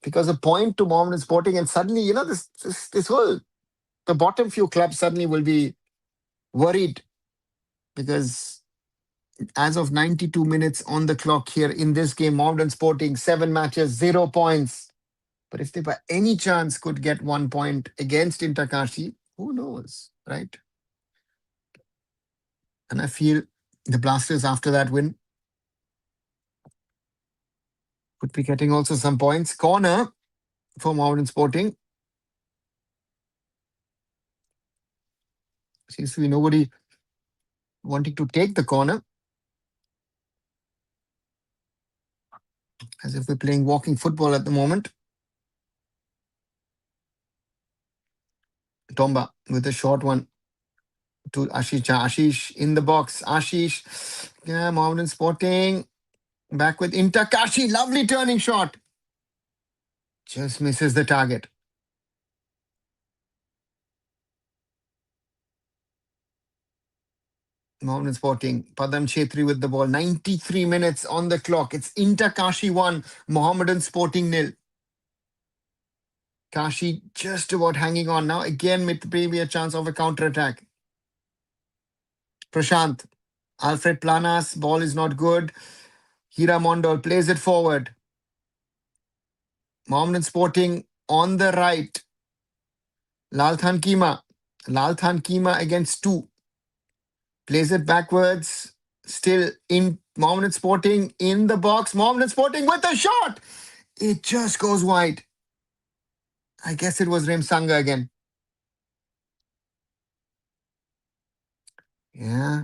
Because a point to Mohammedan Sporting, and suddenly, this whole the bottom few clubs suddenly will be worried because as of 92 minutes on the clock here in this game, Mohammedan Sporting, 7 matches, 0 points. But if they by any chance could get 1 point against Inter Kashi, who knows, right? And I feel the Blasters after that win could be getting also some points. Corner for Mohammedan Sporting. Seems to be nobody wanting to take the corner. As if we're playing walking football at the moment. Tomba with a short one to Ashish. Ashish in the box. Ashish, Mohammedan Sporting. Back with Inter Kashi. Lovely turning shot. Just misses the target. Mohammedan Sporting. Padam Chetri with the ball. 93 minutes on the clock. It's Inter Kashi 1, Mohammedan Sporting nil. Kashi just about hanging on now. Again, with maybe a chance of a counter attack. Prashant. Alfred Planas. Ball is not good. Hira Mondol plays it forward. Mohammedan Sporting on the right. Lalthan Kima. Lalthan Kima against two. Plays it backwards. Still in Mohammedan Sporting in the box. Mohammedan Sporting with a shot. It just goes wide. I guess it was Sanga again. Yeah.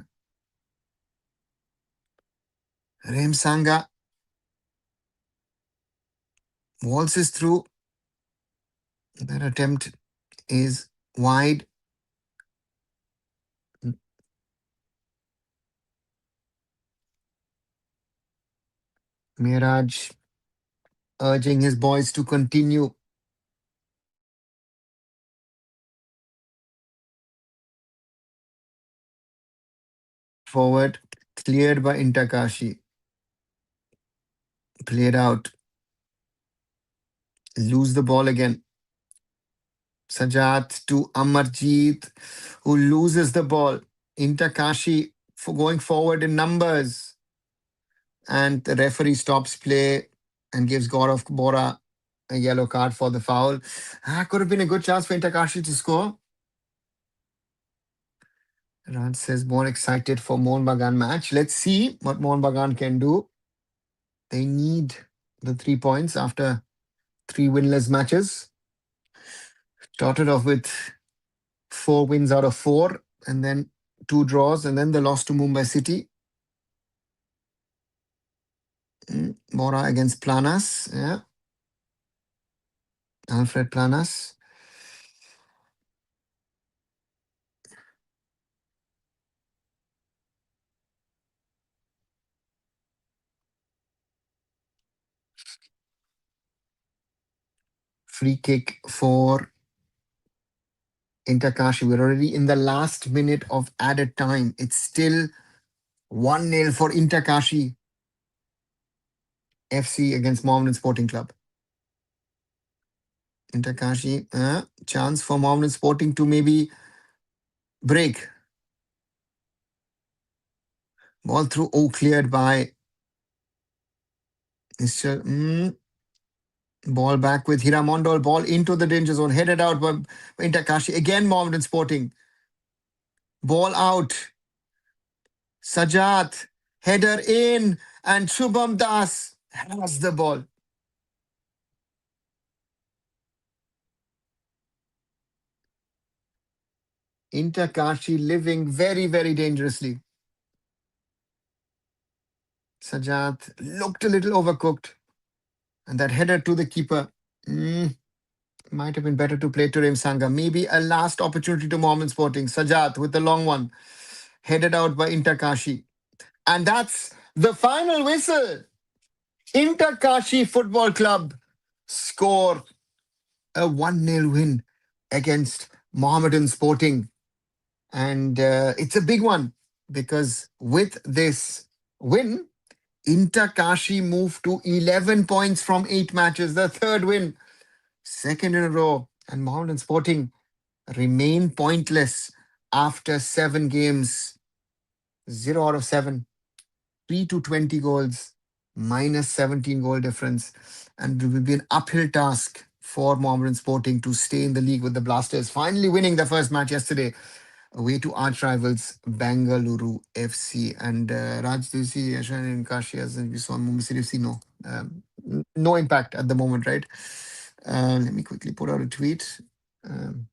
Sanga waltzes through. That attempt is wide. Miraj urging his boys to continue. Forward. Cleared by Intakashi. Played out. Lose the ball again. Sajat to Amarjeet, who loses the ball. Intakashi for going forward in numbers. And the referee stops play and gives Gaurav Bora a yellow card for the foul. Could have been a good chance for Intakashi to score. Raj says more excited for Mohun Bagan match. Let's see what Mohun Bagan can do. They need the 3 points after 3 winless matches. Started off with 4 wins out of 4 and then 2 draws and then the loss to Mumbai City. Bora against Planas. Yeah. Alfred Planas. Free kick for Intakashi. We're already in the last minute of added time. It's still 1-0 for Intakashi FC against Mohammedan Sporting Club. Intakashi, chance for Mohammedan Sporting to maybe break. Ball through. Oh, cleared by Mr. Ball back with Hira Mondol. Ball into the danger zone. Headed out by Intakashi. Again, Mohammedan Sporting. Ball out. Sajat. Header in. And Shubham Das has the ball. Intakashi living very, very dangerously. Sajat looked a little overcooked. And that header to the keeper. Might have been better to play to Sanga. Maybe a last opportunity to Mohammedan Sporting. Sajat with the long one. Headed out by Intakashi. And that's the final whistle. Inter-Kashi Football Club score a 1-0 win against Mohammedan Sporting. And it's a big one because with this win, Inter-Kashi moved to 11 points from 8 matches, the third win, second in a row. And Mohammedan Sporting remain pointless after 7 games, 0 out of 7. 3 to 20 goals, minus 17 goal difference. And it will be an uphill task for Mohammedan Sporting to stay in the league with the Blasters, finally winning the first match yesterday away to arch rivals Bengaluru FC. And Raj, do you see Yashan and Kashi as we saw in Mumbai City FC? No. No impact at the moment, right? Let me quickly put out a tweet. Um,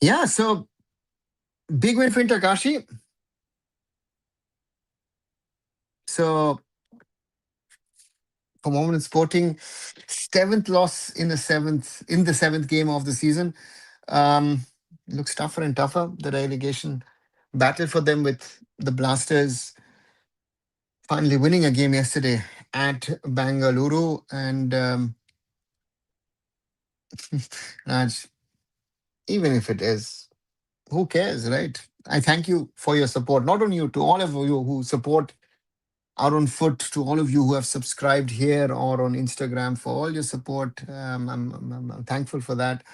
Yeah, so big win for Inter, Kashi. So for Mohammedan Sporting, seventh loss in the seventh game of the season. Um, Looks tougher and tougher. The relegation battle for them with the Blasters finally winning a game yesterday at Bangalore. And Raj, even if it is, who cares, right? I thank you for your support. Not only you, to all of you who support Arunfoot, to all of you who have subscribed here or on Instagram, for all your support. I'm thankful for that.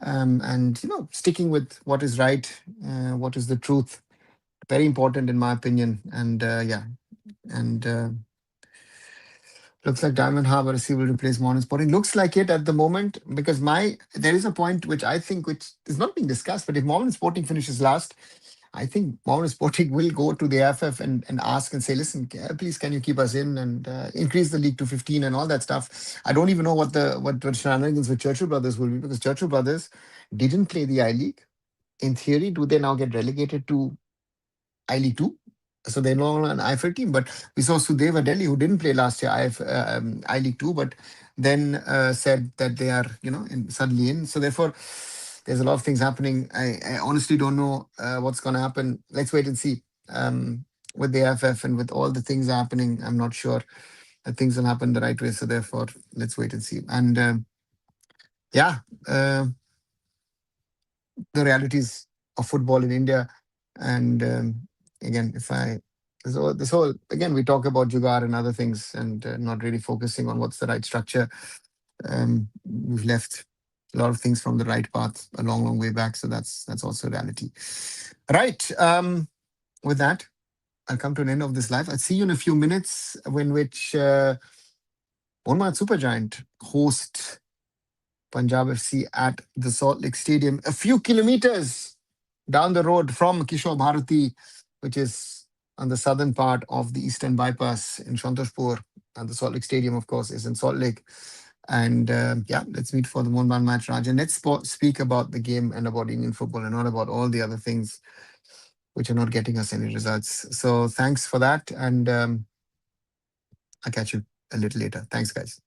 And sticking with what is right, what is the truth, very important in my opinion. And yeah, and looks like Diamond Harbour FC will replace Modern Sporting. Looks like it at the moment, because there is a point which I think which is not being discussed. But if Modern Sporting finishes last, I think Mohammedan Sporting will go to the AIFF and ask and say, listen, please, can you keep us in and increase the league to 15 and all that stuff. I don't even know what shenanigans with Churchill Brothers will be, because Churchill Brothers didn't play the I League. In theory, do they now get relegated to I League 2? So they're no longer an IFL team. But we saw Sudeva Delhi, who didn't play last year, I League 2, but then said that they are, suddenly in. So therefore, there's a lot of things happening. I honestly don't know what's going to happen. Let's wait and see. With the AFF and with all the things happening, I'm not sure that things will happen the right way. So therefore, let's wait and see. And yeah, uh, the realities of football in India. And again, if I this whole again we talk about Jugaad and other things, and not really focusing on what's the right structure. We've left a lot of things from the right path a long, long way back. So that's also reality. Right. With that, I'll come to an end of this live. I'll see you in a few minutes, in which Monmouth Supergiant host Punjab FC at the Salt Lake Stadium, a few kilometers down the road from Kishore Bharati, which is on the southern part of the Eastern Bypass in Shantoshpur. And the Salt Lake Stadium, of course, is in Salt Lake. And yeah, let's meet for the Monban match, Raj. And let's speak about the game and about Indian football and not about all the other things which are not getting us any results. So thanks for that. And I'll catch you a little later. Thanks, guys.